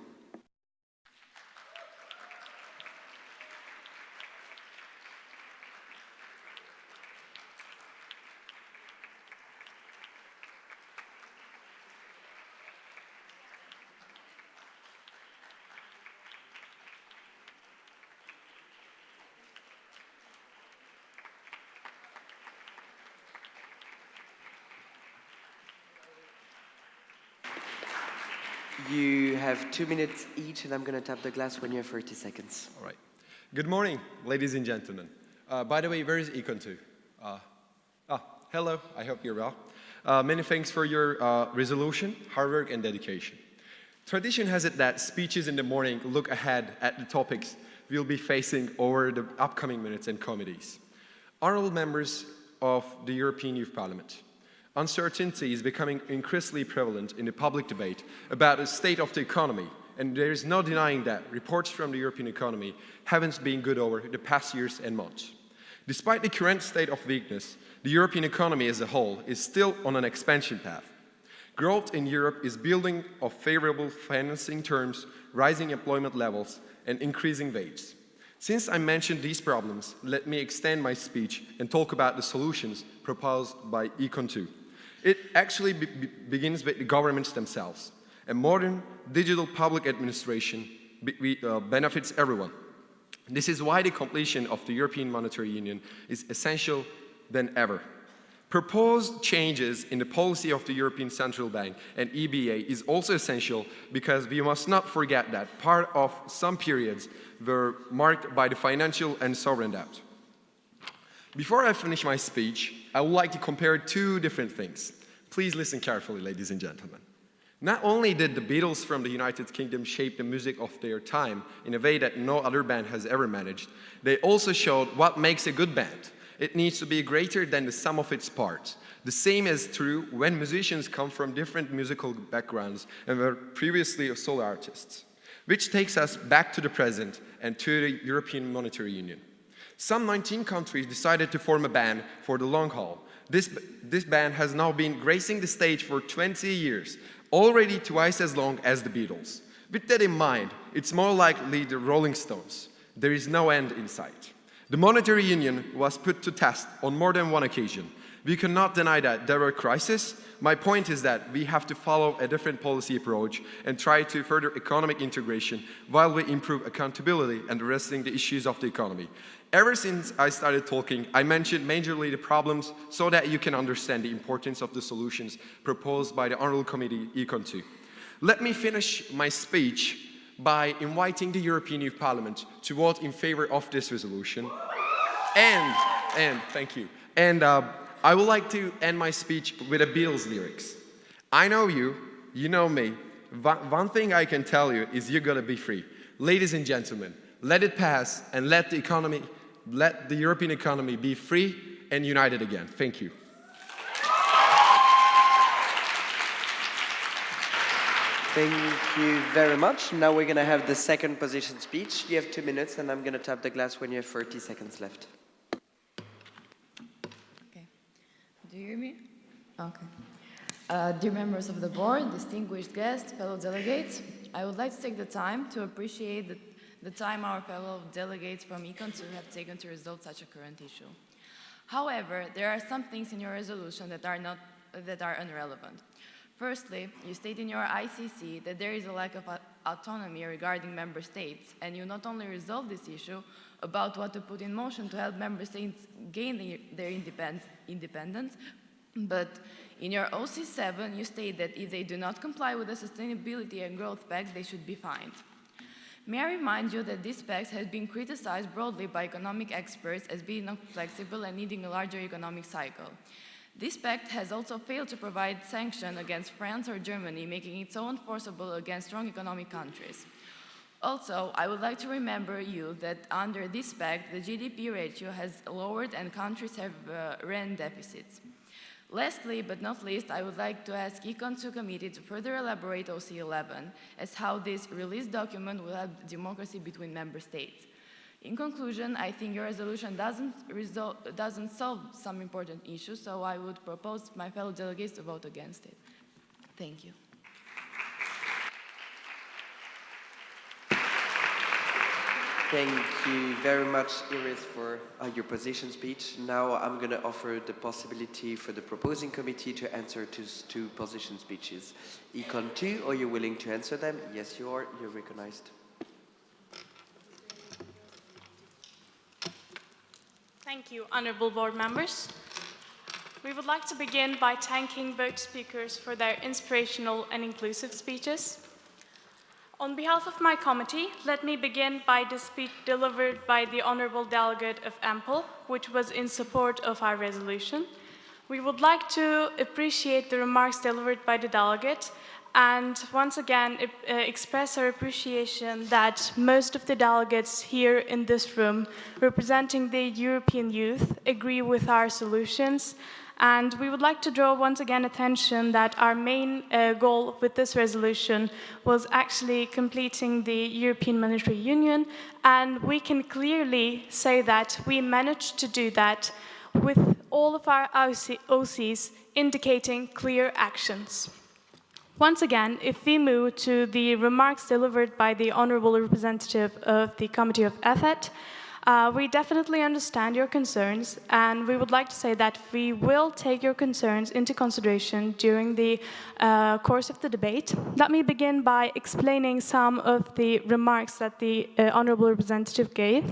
You have 2 minutes each, and I'm going to tap the glass when you have 30 seconds. All right. Good morning, ladies and gentlemen. By the way, where is Econ 2? Hello, I hope you're well. Many thanks for your resolution, hard work, and dedication. Tradition has it that speeches in the morning look ahead at the topics we'll be facing over the upcoming minutes and committees. Honorable members of the European Youth Parliament, uncertainty is becoming increasingly prevalent in the public debate about the state of the economy, and there is no denying that reports from the European economy haven't been good over the past years and months. Despite the current state of weakness, the European economy as a whole is still on an expansion path. Growth in Europe is building on favorable financing terms, rising employment levels, and increasing wages. Since I mentioned these problems, let me extend my speech and talk about the solutions proposed by Econ 2. It actually begins with the governments themselves. A modern digital public administration benefits everyone. This is why the completion of the European Monetary Union is essential than ever. Proposed changes in the policy of the European Central Bank and EBA is also essential because we must not forget that part of some periods were marked by the financial and sovereign debt. Before I finish my speech, I would like to compare two different things. Please listen carefully, ladies and gentlemen. Not only did the Beatles from the United Kingdom shape the music of their time in a way that no other band has ever managed, they also showed what makes a good band. It needs to be greater than the sum of its parts. The same is true when musicians come from different musical backgrounds and were previously solo artists. Which takes us back to the present and to the European Monetary Union. Some 19 countries decided to form a band for the long haul. This band has now been gracing the stage for 20 years, already twice as long as the Beatles. With that in mind, it's more likely the Rolling Stones. There is no end in sight. The monetary union was put to test on more than one occasion. We cannot deny that there were crises. My point is that we have to follow a different policy approach and try to further economic integration while we improve accountability and addressing the issues of the economy. Ever since I started talking, I mentioned majorly the problems so that you can understand the importance of the solutions proposed by the Honorable Committee Econ 2. Let me finish my speech by inviting the European Youth Parliament to vote in favor of this resolution. And thank you. And I would like to end my speech with a Beatles lyrics. I know you, you know me. One thing I can tell you is you're gonna be free. Ladies and gentlemen, let it pass and let the European economy be free and united again. Thank you. Thank you very much. Now we're going to have the second position speech. You have 2 minutes, and I'm going to tap the glass when you have 30 seconds left. Okay. Do you hear me? Okay. Dear members of the board, distinguished guests, fellow delegates, I would like to take the time to appreciate the time our fellow delegates from Econ 2 have taken to resolve such a current issue. However, there are some things in your resolution that are irrelevant. Firstly, you state in your ICC that there is a lack of autonomy regarding member states, and you not only resolve this issue about what to put in motion to help member states gain their independence, but in your OC7 you state that if they do not comply with the Sustainability and Growth Pact, they should be fined. May I remind you that this pact has been criticized broadly by economic experts as being not flexible and needing a larger economic cycle. This pact has also failed to provide sanctions against France or Germany, making it so enforceable against strong economic countries. Also, I would like to remember you that under this pact, the GDP ratio has lowered and countries have ran deficits. Lastly, but not least, I would like to ask Econ 2 Committee to further elaborate OC11 as how this released document will help democracy between member states. In conclusion, I think your resolution doesn't solve some important issues, so I would propose my fellow delegates to vote against it. Thank you. Thank you very much, Iris, for your position speech. Now I'm going to offer the possibility for the proposing committee to answer to two position speeches. Econ 2, are you willing to answer them? Yes, you are. You're recognized. Thank you, honorable board members. We would like to begin by thanking both speakers for their inspirational and inclusive speeches. On behalf of my committee, let me begin by the speech delivered by the honorable delegate of Ample, which was in support of our resolution. We would like to appreciate the remarks delivered by the delegate and once again express our appreciation that most of the delegates here in this room representing the European youth agree with our solutions. And we would like to draw once again attention that our main goal with this resolution was actually completing the European Monetary Union, and we can clearly say that we managed to do that with all of our OCs indicating clear actions. Once again, if we move to the remarks delivered by the honorable representative of the Committee of EFET, we definitely understand your concerns, and we would like to say that we will take your concerns into consideration during the course of the debate. Let me begin by explaining some of the remarks that the honorable representative gave.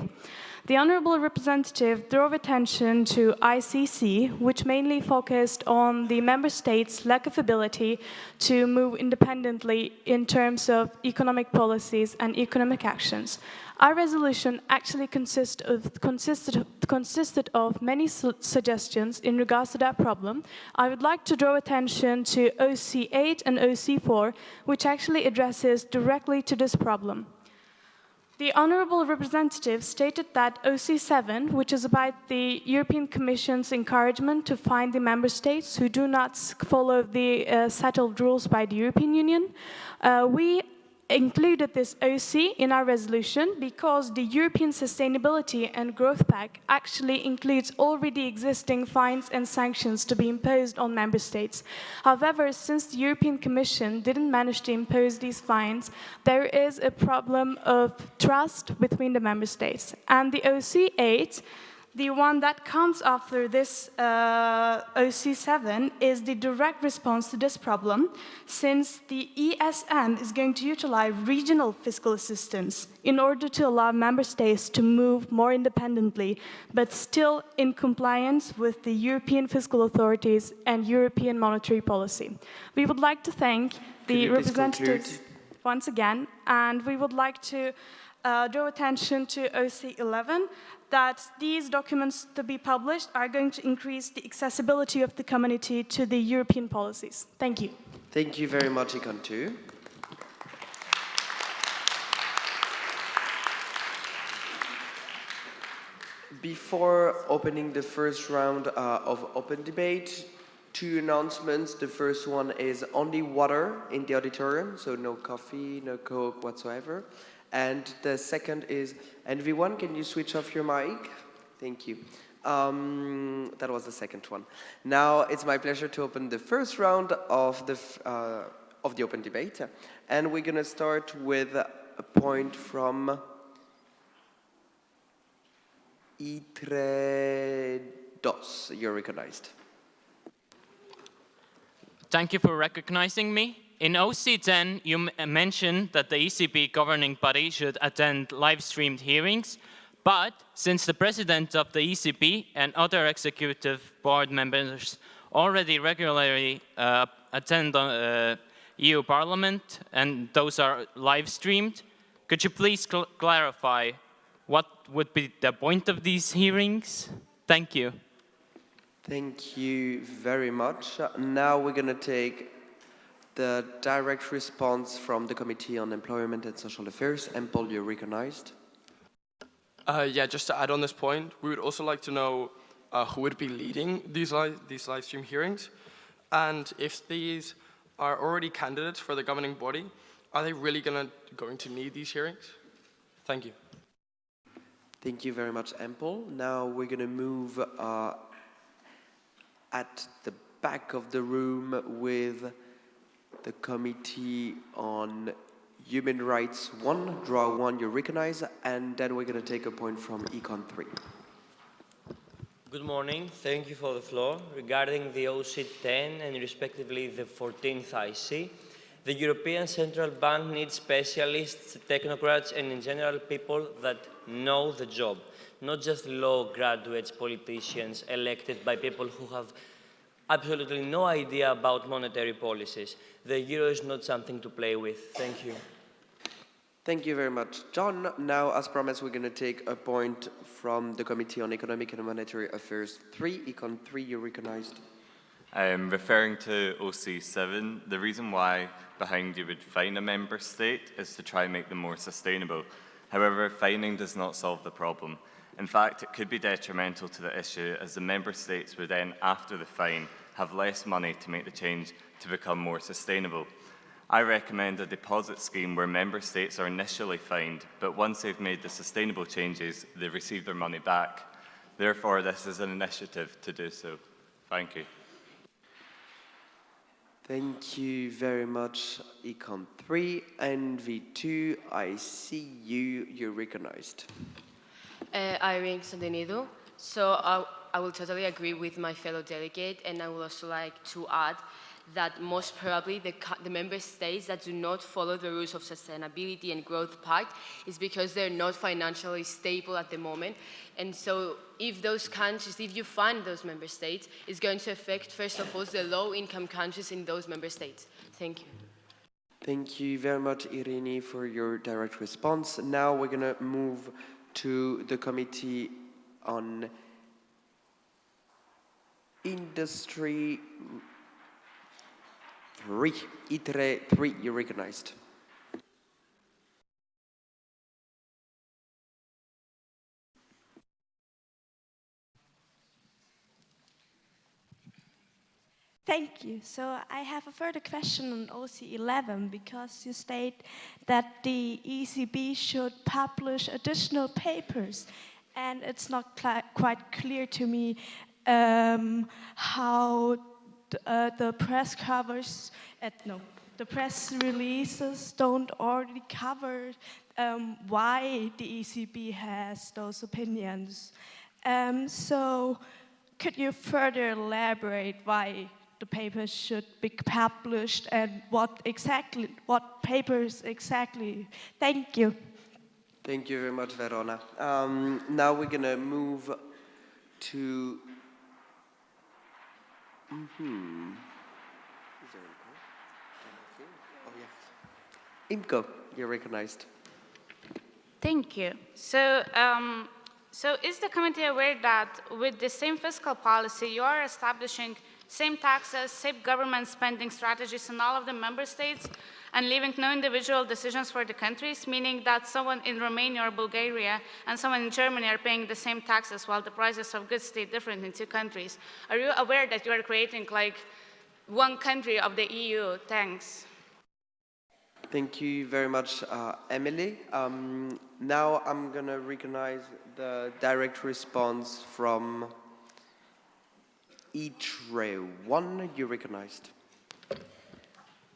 The honorable representative drew attention to ICC, which mainly focused on the member states' lack of ability to move independently in terms of economic policies and economic actions. Our resolution actually consisted of many suggestions in regards to that problem. I would like to draw attention to OC8 and OC4, which actually addresses directly to this problem. The honorable representative stated that OC7, which is about the European Commission's encouragement to fine the member states who do not follow the settled rules by the European Union, we included this OC in our resolution because the European Sustainability and Growth Pact actually includes already existing fines and sanctions to be imposed on member states. However, since the European Commission didn't manage to impose these fines, there is a problem of trust between the member states. And the OC8, the one that comes after this OC7, is the direct response to this problem, since the ESM is going to utilize regional fiscal assistance in order to allow member states to move more independently, but still in compliance with the European fiscal authorities and European monetary policy. We would like to thank the representatives once again, and we would like to draw attention to OC11, that these documents to be published are going to increase the accessibility of the community to the European policies. Thank you. Thank you very much, Econ 2. Before opening the first round of open debate, two announcements. The first one is only water in the auditorium, so no coffee, no Coke whatsoever. And the second is, everyone, can you switch off your mic? Thank you. That was the second one. Now it's my pleasure to open the first round of the open debate. And we're going to start with a point from ITRE 2. You're recognized. Thank you for recognizing me. In OC10, you mentioned that the ECB governing body should attend live-streamed hearings, but since the president of the ECB and other executive board members already regularly attend EU Parliament, and those are live-streamed, could you please clarify what would be the point of these hearings? Thank you. Thank you very much. Now we're going to take the direct response from the Committee on Employment and Social Affairs. And Paul, you're recognized. Yeah, just to add on this point, we would also like to know who would be leading these live stream hearings, and if these are already candidates for the governing body, are they really going to need these hearings? Thank you. Thank you very much, Paul. Now we're going to move at the back of the room with the Committee on Human Rights 1, draw 1, you recognize, and then we're going to take a point from Econ 3. Good morning, thank you for the floor. Regarding the OC10 and respectively the 14th IC, the European Central Bank needs specialists, technocrats, and in general people that know the job, not just law graduates, politicians elected by people who have absolutely no idea about monetary policies. The euro is not something to play with. Thank you. Thank you very much, John. Now, as promised, we're going to take a point from the Committee on Economic and Monetary Affairs 3. Econ 3, you're recognized. Referring to OC7, the reason why behind you would fine a member state is to try and make them more sustainable. However, fining does not solve the problem. In fact, it could be detrimental to the issue, as the member states would then, after the fine, have less money to make the change to become more sustainable. I recommend a deposit scheme where member states are initially fined, but once they've made the sustainable changes, they receive their money back. Therefore, this is an initiative to do so. Thank you. Thank you very much, Econ 3. And V2, I see you, you're recognized. Irene Sandenido. So I will totally agree with my fellow delegate, and I would also like to add that most probably the member states that do not follow the rules of Sustainability and Growth Pact is because they're not financially stable at the moment. And so if those countries, if you fund those member states, it's going to affect, first of all, the low-income countries in those member states. Thank you. Thank you very much, Irene, for your direct response. Now we're going to move to the Committee on Industry 3, ITRE 3, you're recognized. Thank you. So I have a further question on OC11, because you state that the ECB should publish additional papers, and it's not quite clear to me how the press covers, the press releases don't already cover why the ECB has those opinions. So could you further elaborate why the papers should be published and what papers exactly? Thank you. Thank you very much, Verona. Now we're going to move to IMCO, you're recognized. Thank you. So is the committee aware that with the same fiscal policy, you are establishing same taxes, same government spending strategies in all of the member states and leaving no individual decisions for the countries, meaning that someone in Romania or Bulgaria and someone in Germany are paying the same taxes while the prices of goods stay different in two countries? Are you aware that you are creating like one country of the EU? Thanks. Thank you very much, Emily. Now I'm going to recognize the direct response from ITRE 1. You're recognized.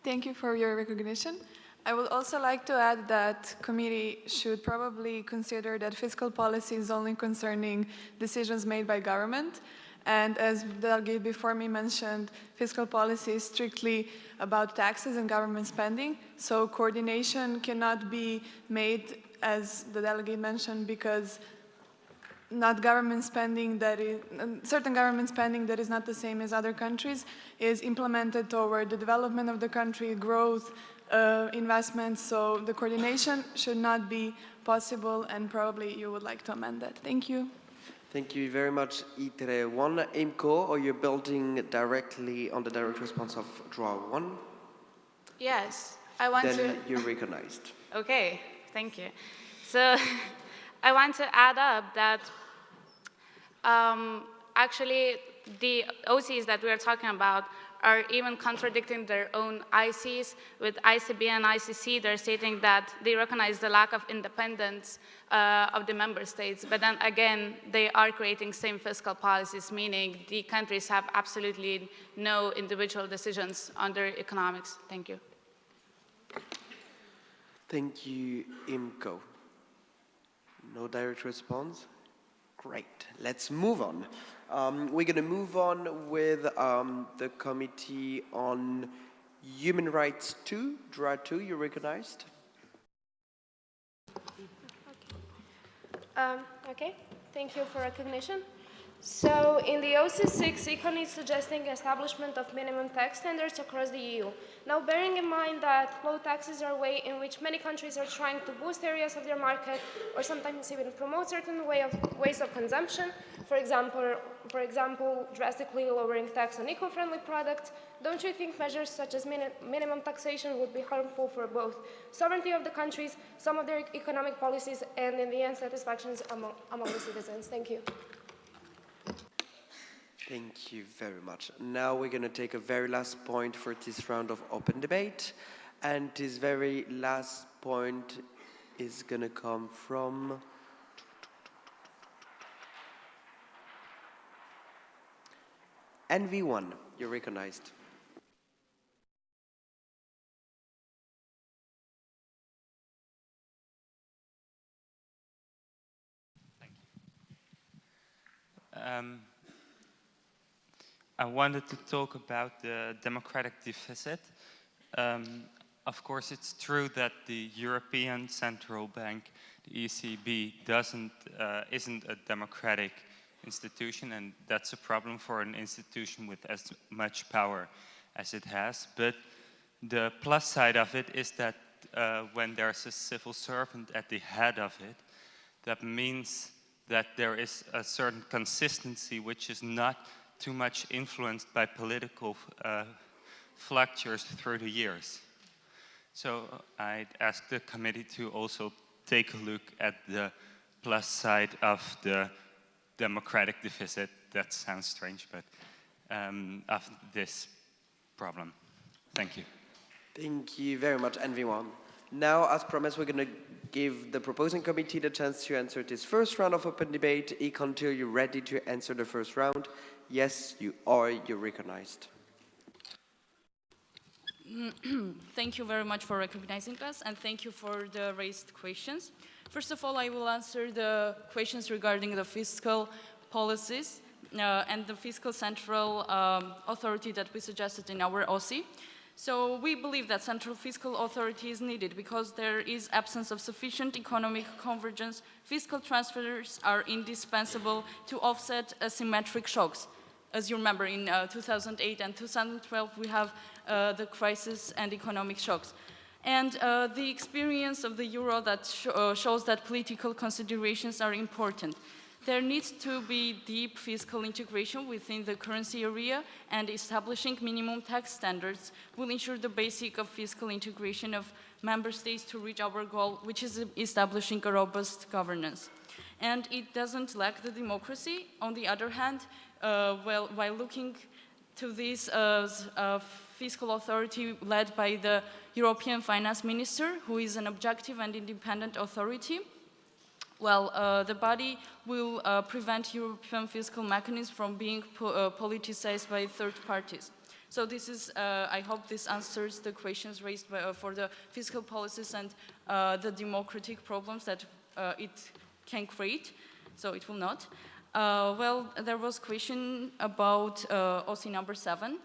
Thank you for your recognition. I would also like to add that committee should probably consider that fiscal policy is only concerning decisions made by government, And as the delegate before me mentioned, fiscal policy is strictly about taxes and government spending. So coordination cannot be made, as the delegate mentioned, because not government spending that is, certain government spending that is not the same as other countries is implemented toward the development of the country, growth, investments. So the coordination should not be possible, and probably you would like to amend that. Thank you. Thank you very much, ITRE 1. IMCO, are you building directly on the direct response of draw 1? Yes, I want to... Then you're recognized. Okay, thank you. So I want to add up that actually the OCs that we are talking about are even contradicting their own ICs. With ICB and ICC, they're stating that they recognize the lack of independence of the member states, but then again, they are creating same fiscal policies, meaning the countries have absolutely no individual decisions on their economics. Thank you. Thank you, IMCO. No direct response? Great, let's move on. We're going to move on with the Committee on Human Rights 2, DRA 2, you're recognized. Okay, thank you for recognition. So in the OC6, ECON is suggesting establishment of minimum tax standards across the EU. Now, bearing in mind that low taxes are a way in which many countries are trying to boost areas of their market or sometimes even promote certain ways of consumption, for example, drastically lowering tax on eco-friendly products, don't you think measures such as minimum taxation would be harmful for both sovereignty of the countries, some of their economic policies, and in the end, satisfactions among the citizens? Thank you. Thank you very much. Now we're going to take a very last point for this round of open debate. And this very last point is going to come from NV1. You're recognized. I wanted to talk about the democratic deficit. Of course, it's true that the European Central Bank, the ECB, isn't a democratic institution, and that's a problem for an institution with as much power as it has. But the plus side of it is that when there's a civil servant at the head of it, that means that there is a certain consistency which is not too much influenced by political fluctuations through the years. So I'd ask the committee to also take a look at the plus side of the democratic deficit. That sounds strange, but of this problem. Thank you. Thank you very much, NV1. Now, as promised, we're going to give the proposing committee the chance to answer this first round of open debate. Econ, are you ready to answer the first round? Yes, you are. You're recognized. Thank you very much for recognizing us, and thank you for the raised questions. First of all, I will answer the questions regarding the fiscal policies and the fiscal central authority that we suggested in our OC. So we believe that central fiscal authority is needed because there is absence of sufficient economic convergence. Fiscal transfers are indispensable to offset asymmetric shocks. As you remember, in 2008 and 2012, we have the crisis and economic shocks. And the experience of the euro that shows that political considerations are important. There needs to be deep fiscal integration within the currency area, and establishing minimum tax standards will ensure the basic of fiscal integration of member states to reach our goal, which is establishing a robust governance. And it doesn't lack the democracy. On the other hand, while looking to this fiscal authority led by the European Finance Minister, who is an objective and independent authority, the body will prevent European fiscal mechanisms from being politicized by third parties. So this is, I hope this answers the questions raised for the fiscal policies and the democratic problems that it can create. So it will not. Well, there was a question about OC number 7,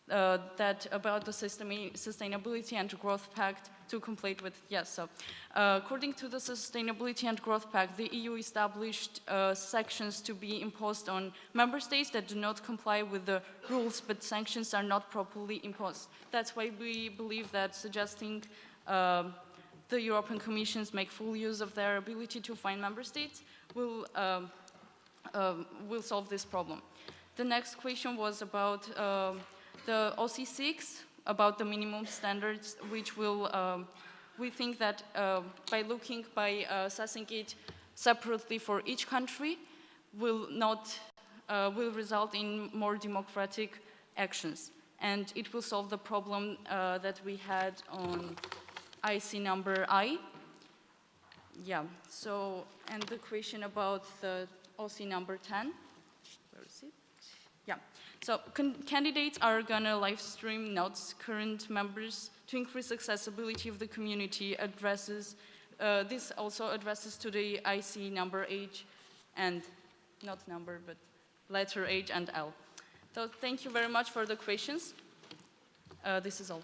that about the Sustainability and Growth Pact to complete with, yes. So, according to the Sustainability and Growth Pact, the EU established sanctions to be imposed on member states that do not comply with the rules, but sanctions are not properly imposed. That's why we believe that suggesting the European Commissions make full use of their ability to fine member states will solve this problem. The next question was about the OC6, about the minimum standards, which will, we think that by assessing it separately for each country, will result in more democratic actions. And it will solve the problem that we had on IC number I. Yeah, so, and the question about the OC number 10, where is it? Yeah, so candidates are gonna live stream notes current members to increase accessibility of the community. This also addresses to the IC number H and, not number, but letter H and L. So thank you very much for the questions. This is all.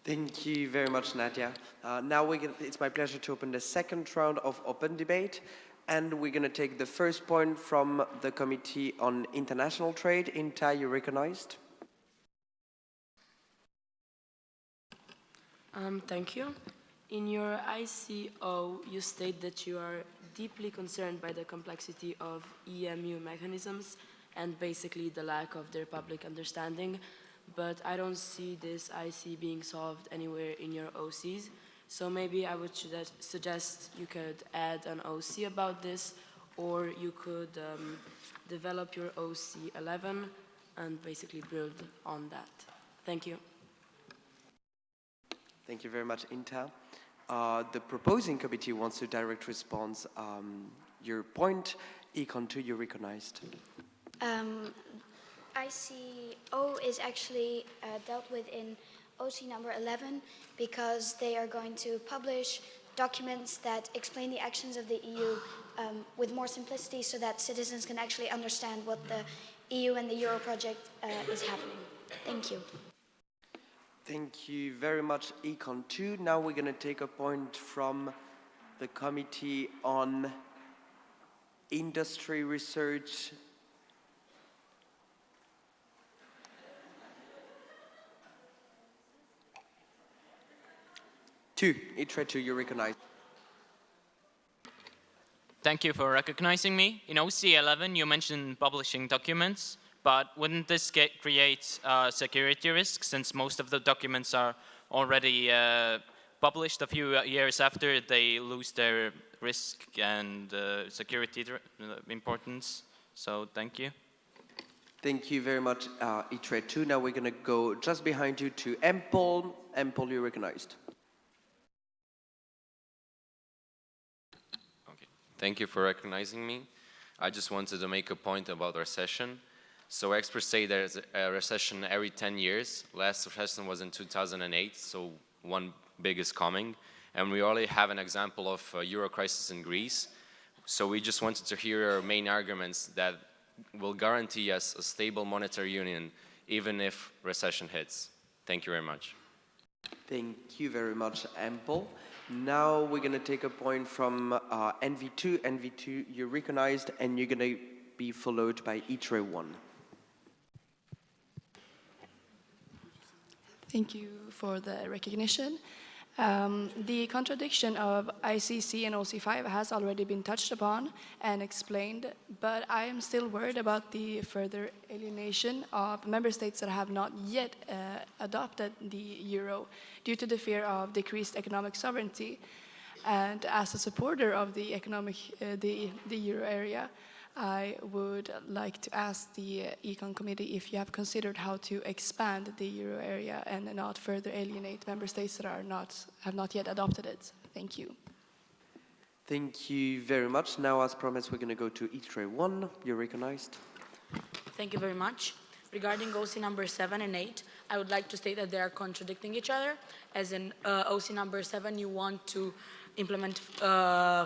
Thank you very much, Nadia. Now it's my pleasure to open the second round of open debate. And we're going to take the first point from the Committee on International Trade. Inta, you recognized? Thank you. In your ICO, you state that you are deeply concerned by the complexity of EMU mechanisms and basically the lack of their public understanding. But I don't see this IC being solved anywhere in your OCs. So maybe I would suggest you could add an OC about this, or you could develop your OC 11 and basically build on that. Thank you. Thank you very much, Inta. The proposing committee wants to direct response. Your point, Econ 2, you recognized. ICO is actually dealt with in OC number 11 because they are going to publish documents that explain the actions of the EU with more simplicity so that citizens can actually understand what the EU and the Euro project is happening. Thank you. Thank you very much, Econ 2. Now we're going to take a point from the Committee on Industry Research. ITRE 2, you recognize. Thank you for recognizing me. In OC 11, you mentioned publishing documents, but wouldn't this create security risks since most of the documents are already published a few years after they lose their risk and security importance? So thank you. Thank you very much, ITRE 2. Now we're going to go just behind you to Empol. Empol, you recognized. Thank you for recognizing me. I just wanted to make a point about our session. So experts say there's a recession every 10 years. Last recession was in 2008, so one big is coming. And we already have an example of a Euro crisis in Greece. So we just wanted to hear our main arguments that will guarantee us a stable monetary union, even if recession hits. Thank you very much. Thank you very much, Empol. Now we're going to take a point from NV2. NV2, you're recognized, and you're going to be followed by ITRE 1. Thank you for the recognition. The contradiction of ICC and OC5 has already been touched upon and explained, but I am still worried about the further alienation of member states that have not yet adopted the euro due to the fear of decreased economic sovereignty. And as a supporter of the euro area, I would like to ask the Econ Committee if you have considered how to expand the euro area and not further alienate member states that have not yet adopted it. Thank you. Thank you very much. Now, as promised, we're going to go to ITRE 1. You're recognized. Thank you very much. Regarding OC number 7 and 8, I would like to state that they are contradicting each other. As in OC number 7, you want to implement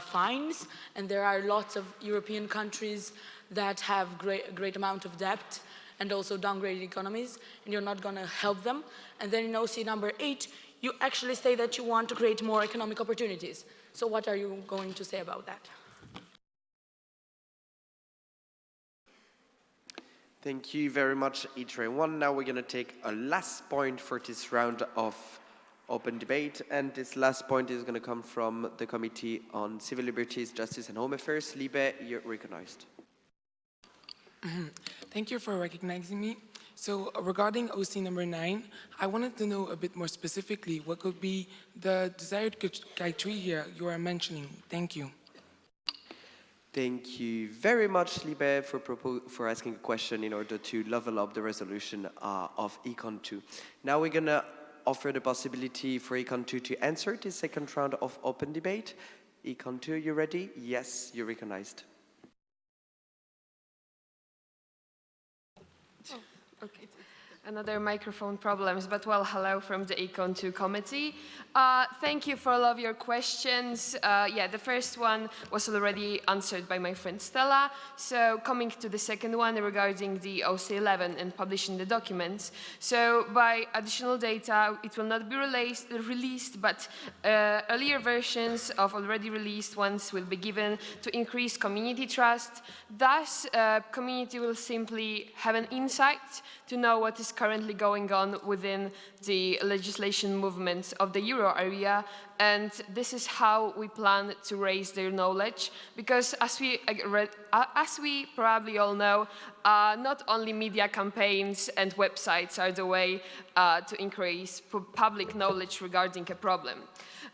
fines, and there are lots of European countries that have great amount of debt and also downgraded economies, and you're not going to help them. And then in OC number 8, you actually say that you want to create more economic opportunities. So what are you going to say about that? Thank you very much, each and one. Now we're going to take a last point for this round of open debate, and this last point is going to come from the Committee on Civil Liberties, Justice and Home Affairs. Liebe, you're recognized. Thank you for recognizing me. So regarding OC number 9, I wanted to know a bit more specifically what could be the desired criteria you are mentioning. Thank you. Thank you very much, Liebe, for asking a question in order to level up the resolution of Econ 2. Now we're going to offer the possibility for Econ 2 to answer this second round of open debate. Econ 2, you ready? Yes, you're recognized. Okay. Another microphone problems, but well, hello from the Econ 2 committee. Thank you for all of your questions. Yeah, the first one was already answered by my friend Stella. So coming to the second one regarding the OC11 and publishing the documents. So by additional data, it will not be released, but earlier versions of already released ones will be given to increase community trust. Thus, community will simply have an insight to know what is currently going on within the legislation movements of the Euro area, and this is how we plan to raise their knowledge, because as we probably all know, not only media campaigns and websites are the way to increase public knowledge regarding a problem.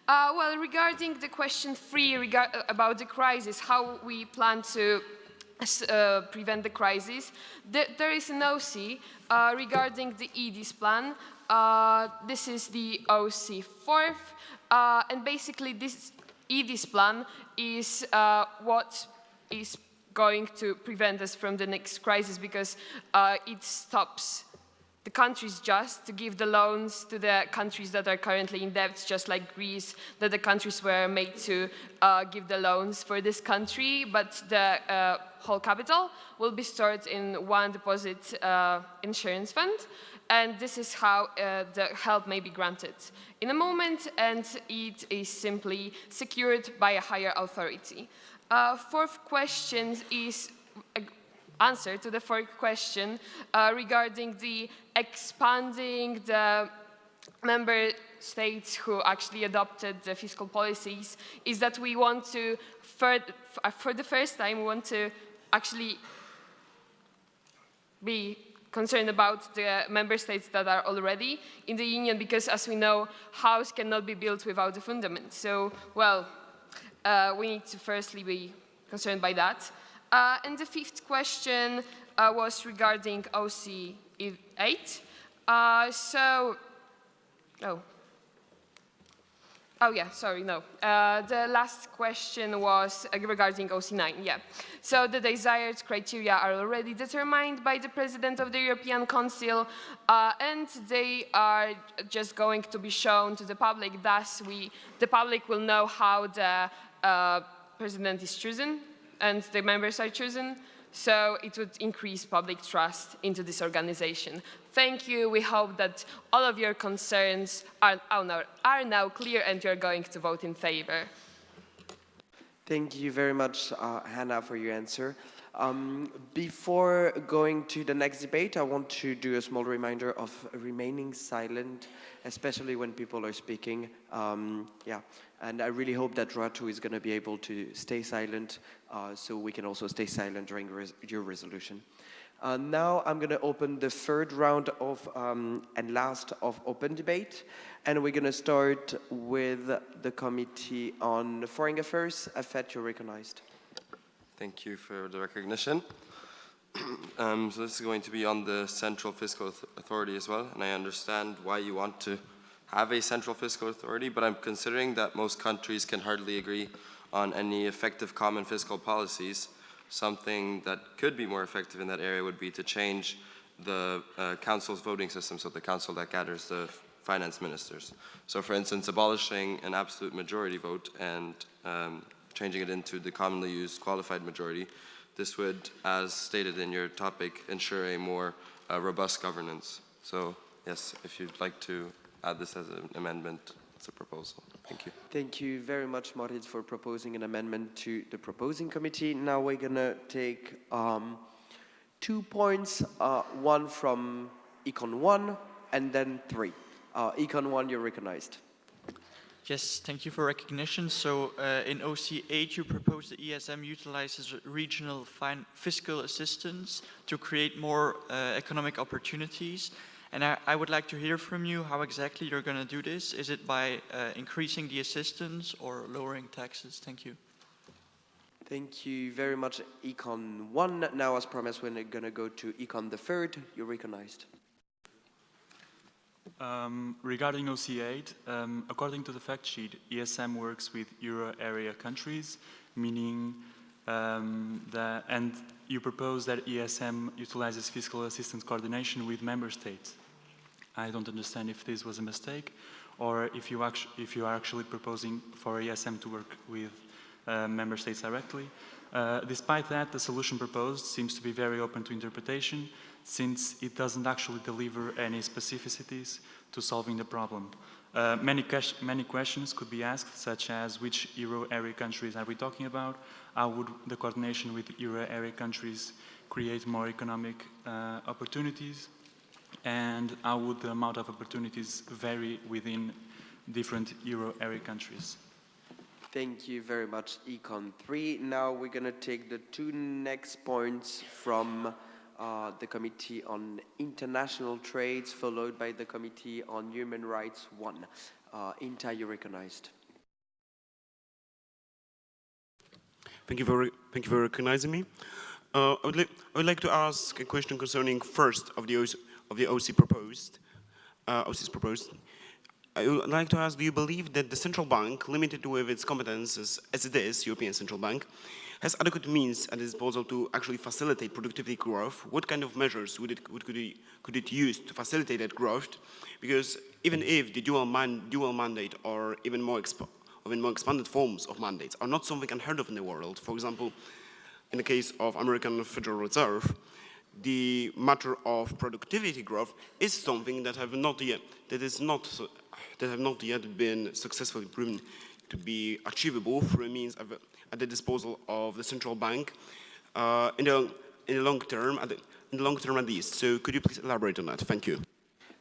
Well, regarding the question 3 about the crisis, how we plan to prevent the crisis, there is an OC regarding the EDIS plan. This is the OC 4th, and basically this EDIS plan is what is going to prevent us from the next crisis, because it stops the countries just to give the loans to the countries that are currently in debt, just like Greece, that the countries were made to give the loans for this country, but the whole capital will be stored in one deposit insurance fund, and this is how the help may be granted in a moment, and it is simply secured by a higher authority. Fourth question is answer to the fourth question regarding the expanding the member states who actually adopted the fiscal policies, is that we want to, for the first time, we want to actually be concerned about the member states that are already in the union, because as we know, house cannot be built without the fundament. So, well, we need to firstly be concerned by that. And the fifth question was regarding OC 8. The last question was regarding OC 9, yeah. So the desired criteria are already determined by the President of the European Council, and they are just going to be shown to the public. Thus, the public will know how the President is chosen and the members are chosen, so it would increase public trust into this organization. Thank you. We hope that all of your concerns are now clear and you're going to vote in favor. Thank you very much, Hannah, for your answer. Before going to the next debate, I want to do a small reminder of remaining silent, especially when people are speaking. And I really hope that Ratu is going to be able to stay silent, so we can also stay silent during your resolution. Now I'm going to open the third round of and last of open debate, and we're going to start with the Committee on Foreign Affairs. Afet, you're recognized. Thank you for the recognition. So this is going to be on the Central Fiscal Authority as well, and I understand why you want to have a Central Fiscal Authority, but I'm considering that most countries can hardly agree on any effective common fiscal policies. Something that could be more effective in that area would be to change the Council's voting system, so the Council that gathers the finance ministers. So for instance, abolishing an absolute majority vote and changing it into the commonly used qualified majority, this would, as stated in your topic, ensure a more robust governance. So yes, if you'd like to add this as an amendment, it's a proposal. Thank you. Thank you very much, Marit, for proposing an amendment to the proposing committee. Now we're gonna take 2 points, one from Econ 1 and then 3. Econ 1, you're recognized. Yes, thank you for recognition. So in OC8, you propose the ESM utilizes regional fiscal assistance to create more economic opportunities. And I would like to hear from you how exactly you're going to do this. Is it by increasing the assistance or lowering taxes? Thank you. Thank you very much, Econ 1. Now, as promised, we're going to go to Econ the 3rd. You're recognized. Regarding OC8, according to the fact sheet, ESM works with euro area countries, meaning and you propose that ESM utilizes fiscal assistance coordination with member states. I don't understand if this was a mistake or if you are actually proposing for ESM to work with member states directly. Despite that, the solution proposed seems to be very open to interpretation, since it doesn't actually deliver any specificities to solving the problem. Many questions could be asked, such as which euro area countries are we talking about? How would the coordination with euro area countries create more economic opportunities? And how would the amount of opportunities vary within different euro area countries? Thank you very much, Econ 3. Now we're going to take the 2 next points from the Committee on International Trades, followed by the Committee on Human Rights 1. Inta, you're recognized. Thank you for recognizing me. I would like to ask a question concerning first of the OC's proposed. I would like to ask, do you believe that the central bank, limited with its competences as it is, European Central Bank, has adequate means at its disposal to actually facilitate productivity growth? What kind of measures could it use to facilitate that growth? Because even if the dual mandate or even more expanded forms of mandates are not something unheard of in the world, for example, in the case of American Federal Reserve, the matter of productivity growth is something that have not yet been successfully proven to be achievable through means at the disposal of the central bank in the long term at least. So could you please elaborate on that? Thank you.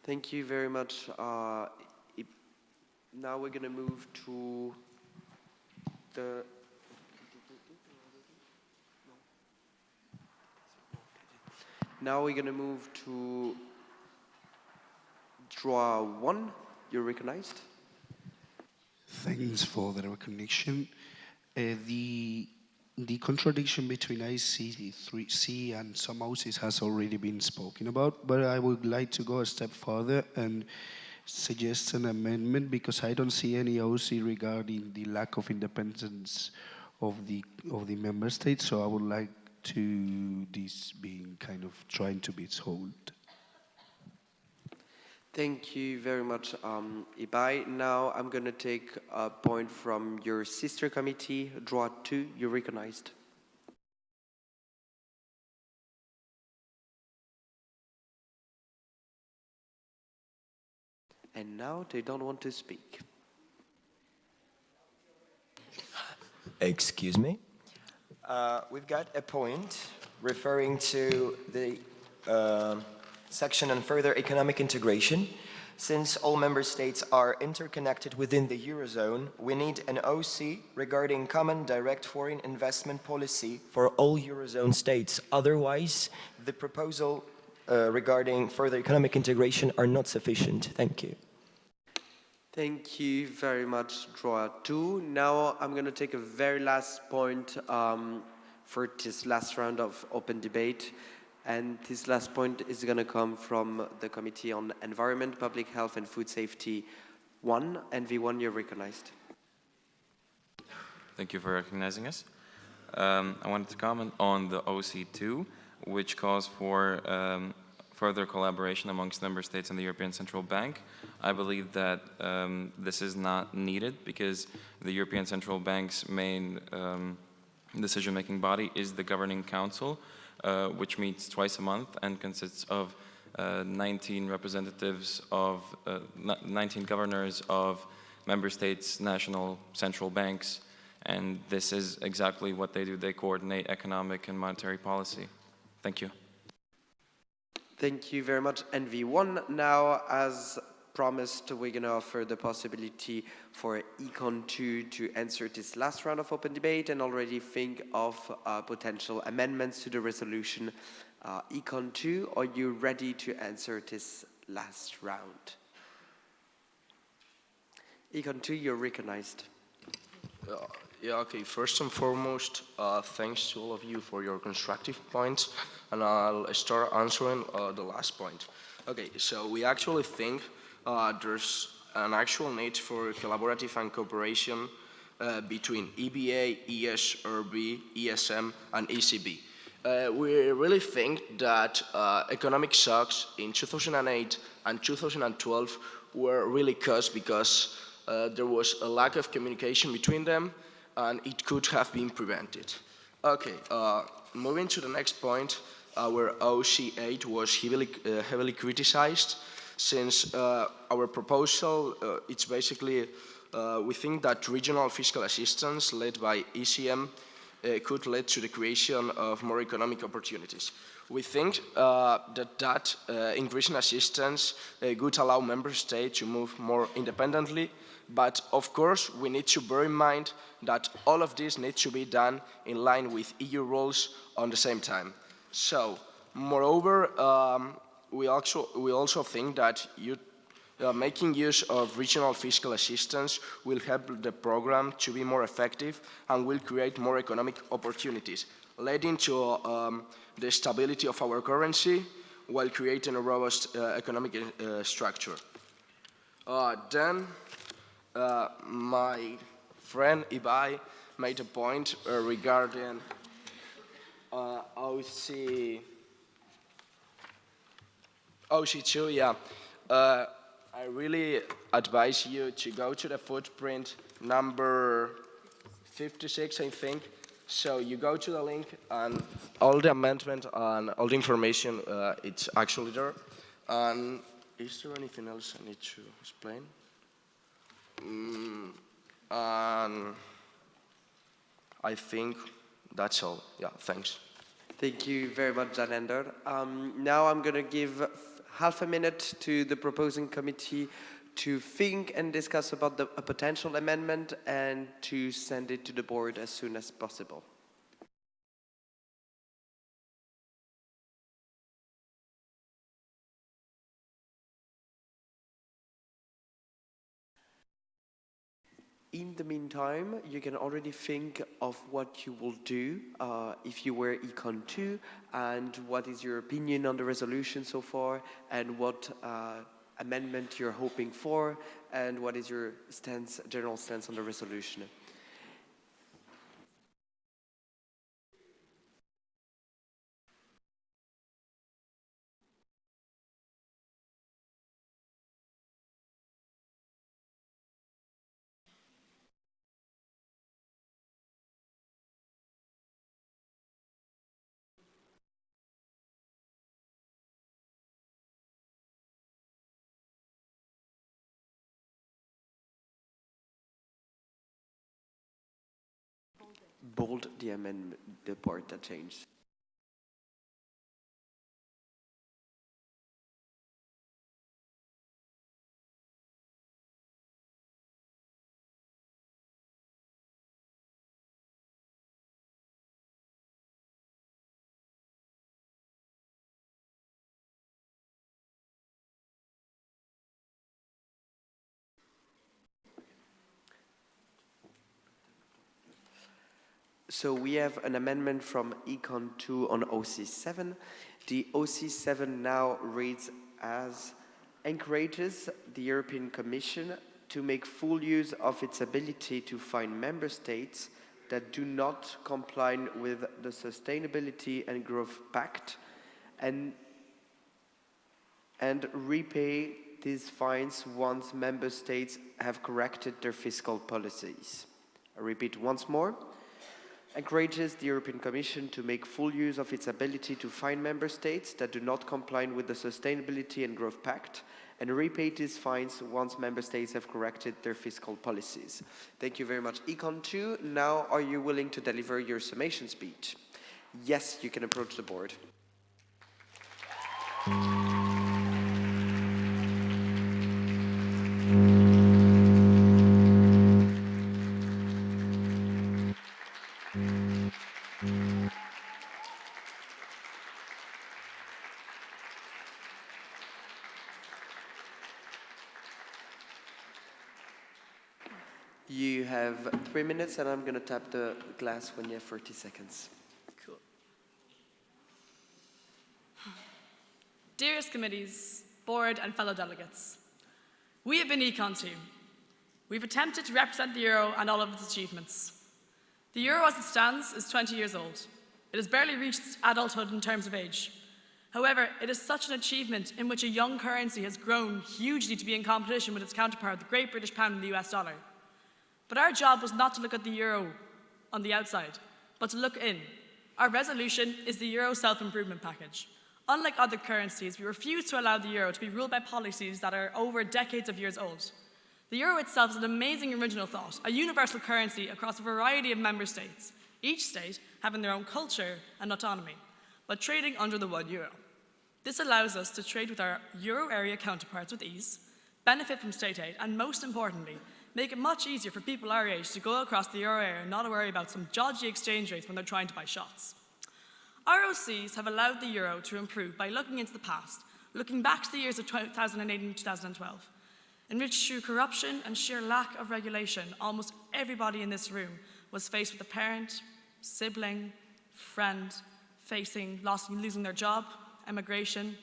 Thank you very much. Now we're going to move to the draw 1. You're recognized. Thanks for the recognition. The contradiction between IC3C and some OCs has already been spoken about, but I would like to go a step further and suggest an amendment, because I don't see any OC regarding the lack of independence of the member states. So I would like to this being kind of trying to be solved. Thank you very much, Ibai. Now I'm going to take a point from your sister committee, Draw 2. You're recognized. And now they don't want to speak. Excuse me. We've got a point referring to the section on further economic integration. Since all member states are interconnected within the Eurozone, we need an OC regarding common direct foreign investment policy for all Eurozone states. Otherwise, the proposal regarding further economic integration are not sufficient. Thank you. Thank you very much, Draw 2. Now I'm going to take a very last point for this last round of open debate. And this last point is going to come from the Committee on Environment, Public Health and Food Safety 1. NV1, you're recognized. Thank you for recognizing us. I wanted to comment on the OC2, which calls for further collaboration amongst member states and the European Central Bank. I believe that this is not needed because the European Central Bank's main decision-making body is the Governing Council, which meets twice a month and consists of 19 representatives of 19 governors of member states' national central banks, and this is exactly what they do. They coordinate economic and monetary policy. Thank you. Thank you very much, NV1. Now, as promised, we're going to offer the possibility for Econ 2 to answer this last round of open debate and already think of potential amendments to the resolution. Econ 2, are you ready to answer this last round? Econ 2, you're recognized. Yeah, okay. First and foremost, thanks to all of you for your constructive points, and I'll start answering the last point. Okay, so we actually think there's an actual need for collaborative and cooperation between EBA, ESRB, ESM, and ECB. We really think that economic shocks in 2008 and 2012 were really caused because there was a lack of communication between them, and it could have been prevented. Okay, moving to the next point, our OC8 was heavily criticized since our proposal, it's basically, we think that regional fiscal assistance led by ECM could lead to the creation of more economic opportunities. We think that increasing assistance could allow member states to move more independently, but of course we need to bear in mind that all of this needs to be done in line with EU rules on the same time. So, moreover, we also think that making use of regional fiscal assistance will help the program to be more effective and will create more economic opportunities, leading to the stability of our currency while creating a robust economic structure. Then, my friend Ibai made a point regarding OC2, yeah. I really advise you to go to the footprint number 56, I think. So you go to the link and all the amendment and all the information, it's actually there. And is there anything else I need to explain? And I think that's all. Yeah, thanks. Thank you very much, Janender. Now I'm going to give half a minute to the proposing committee to think and discuss about a potential amendment and to send it to the board as soon as possible. In the meantime, you can already think of what you will do if you were Econ 2, and what is your opinion on the resolution so far, and what amendment you're hoping for, and what is your stance, general stance on the resolution. Bold the amendment, the part that changed. So we have an amendment from Econ 2 on OC7. The OC7 now reads as encourages the European Commission to make full use of its ability to find member states that do not comply with the Sustainability and Growth Pact and and repay these fines once member states have corrected their fiscal policies. I repeat once more. Encourages the European Commission to make full use of its ability to fine member states that do not comply with the Sustainability and Growth Pact and repay these fines once member states have corrected their fiscal policies. Thank you very much. Econ 2, now are you willing to deliver your summation speech? Yes, you can approach the board. You have 3 minutes, and I'm going to tap the glass when you have 30 seconds. Cool. Dearest committees, board and fellow delegates, we have been Econ 2. We've attempted to represent the euro and all of its achievements. The euro as it stands is 20 years old. It has barely reached adulthood in terms of age. However, it is such an achievement in which a young currency has grown hugely to be in competition with its counterpart, the Great British Pound and the US dollar. But our job was not to look at the euro on the outside, but to look in. Our resolution is the euro self-improvement package. Unlike other currencies, we refuse to allow the euro to be ruled by policies that are over decades of years old. The euro itself is an amazing original thought, a universal currency across a variety of member states, each state having their own culture and autonomy, but trading under the €1. This allows us to trade with our euro area counterparts with ease, benefit from state aid, and most importantly, make it much easier for people our age to go across the euro area and not worry about some dodgy exchange rates when they're trying to buy shots. ROCs have allowed the euro to improve by looking into the past, looking back to the years of 2008 and 2012, in which through corruption and sheer lack of regulation, almost everybody in this room was faced with a parent, sibling, friend, losing their job, emigration,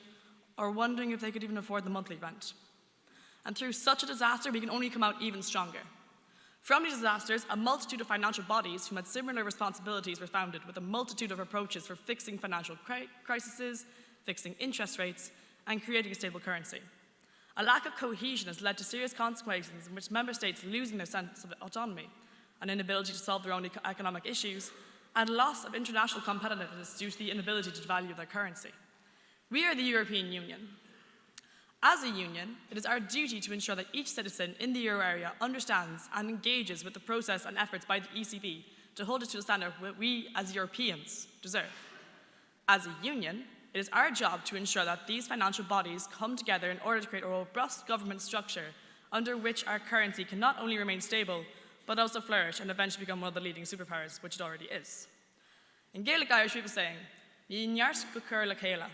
or wondering if they could even afford the monthly rent. And through such a disaster, we can only come out even stronger. From these disasters, a multitude of financial bodies who had similar responsibilities were founded with a multitude of approaches for fixing financial crises, fixing interest rates, and creating a stable currency. A lack of cohesion has led to serious consequences in which member states losing their sense of autonomy, an inability to solve their own economic issues, and loss of international competitiveness due to the inability to devalue their currency. We are the European Union. As a union, it is our duty to ensure that each citizen in the euro area understands and engages with the process and efforts by the ECB to hold it to the standard that we as Europeans deserve. As a union, it is our job to ensure that these financial bodies come together in order to create a robust government structure under which our currency can not only remain stable, but also flourish and eventually become one of the leading superpowers, which it already is. In Gaelic Irish, we have a saying, "Níneart go cur le chéile."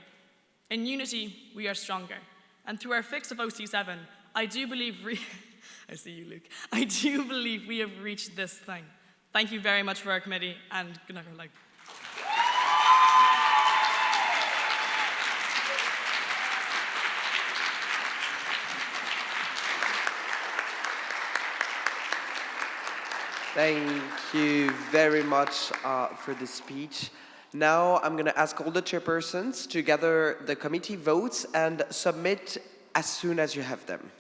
In unity, we are stronger. And through our fix of OC7, I do believe, I see you, Luke, I do believe we have reached this thing. Thank you very much for our committee, and good night, like. Thank you very much for the speech. Now I'm going to ask all the chairpersons to gather the committee votes and submit as soon as you have them.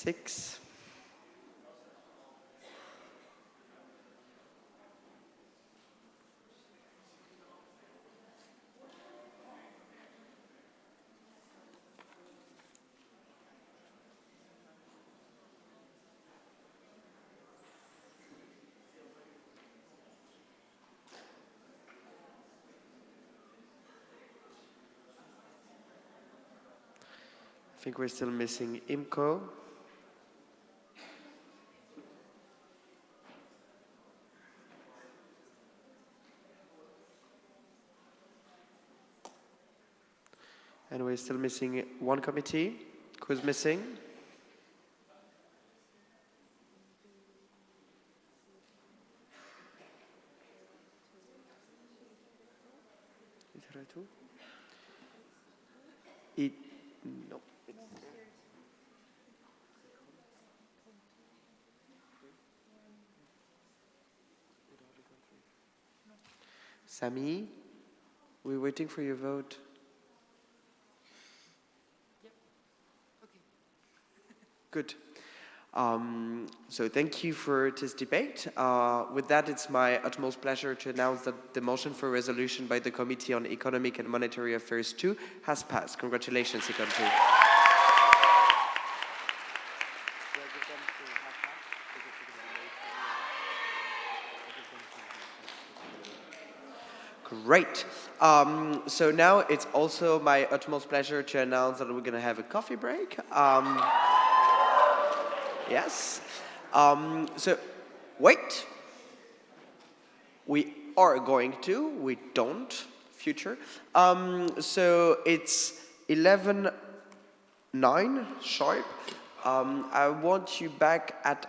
6. I think we're still missing IMCO. And we're still missing one committee. Who's missing? No. Sami, we're waiting for your vote. Good. So thank you for this debate. With that, it's my utmost pleasure to announce that the motion for resolution by the Committee on Economic and Monetary Affairs 2 has passed. Congratulations, Econ 2. Great. So now it's also my utmost pleasure to announce that we're going to have a coffee break. Yes. So, wait. We are going to. We don't. Future. So it's 11:09 sharp. I want you back at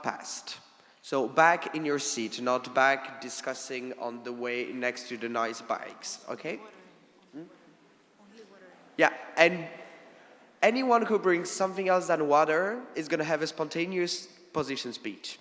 past. So back in your seat, not back discussing on the way next to the nice bikes. Okay? Yeah, and anyone who brings something else than water is going to have a spontaneous position speech.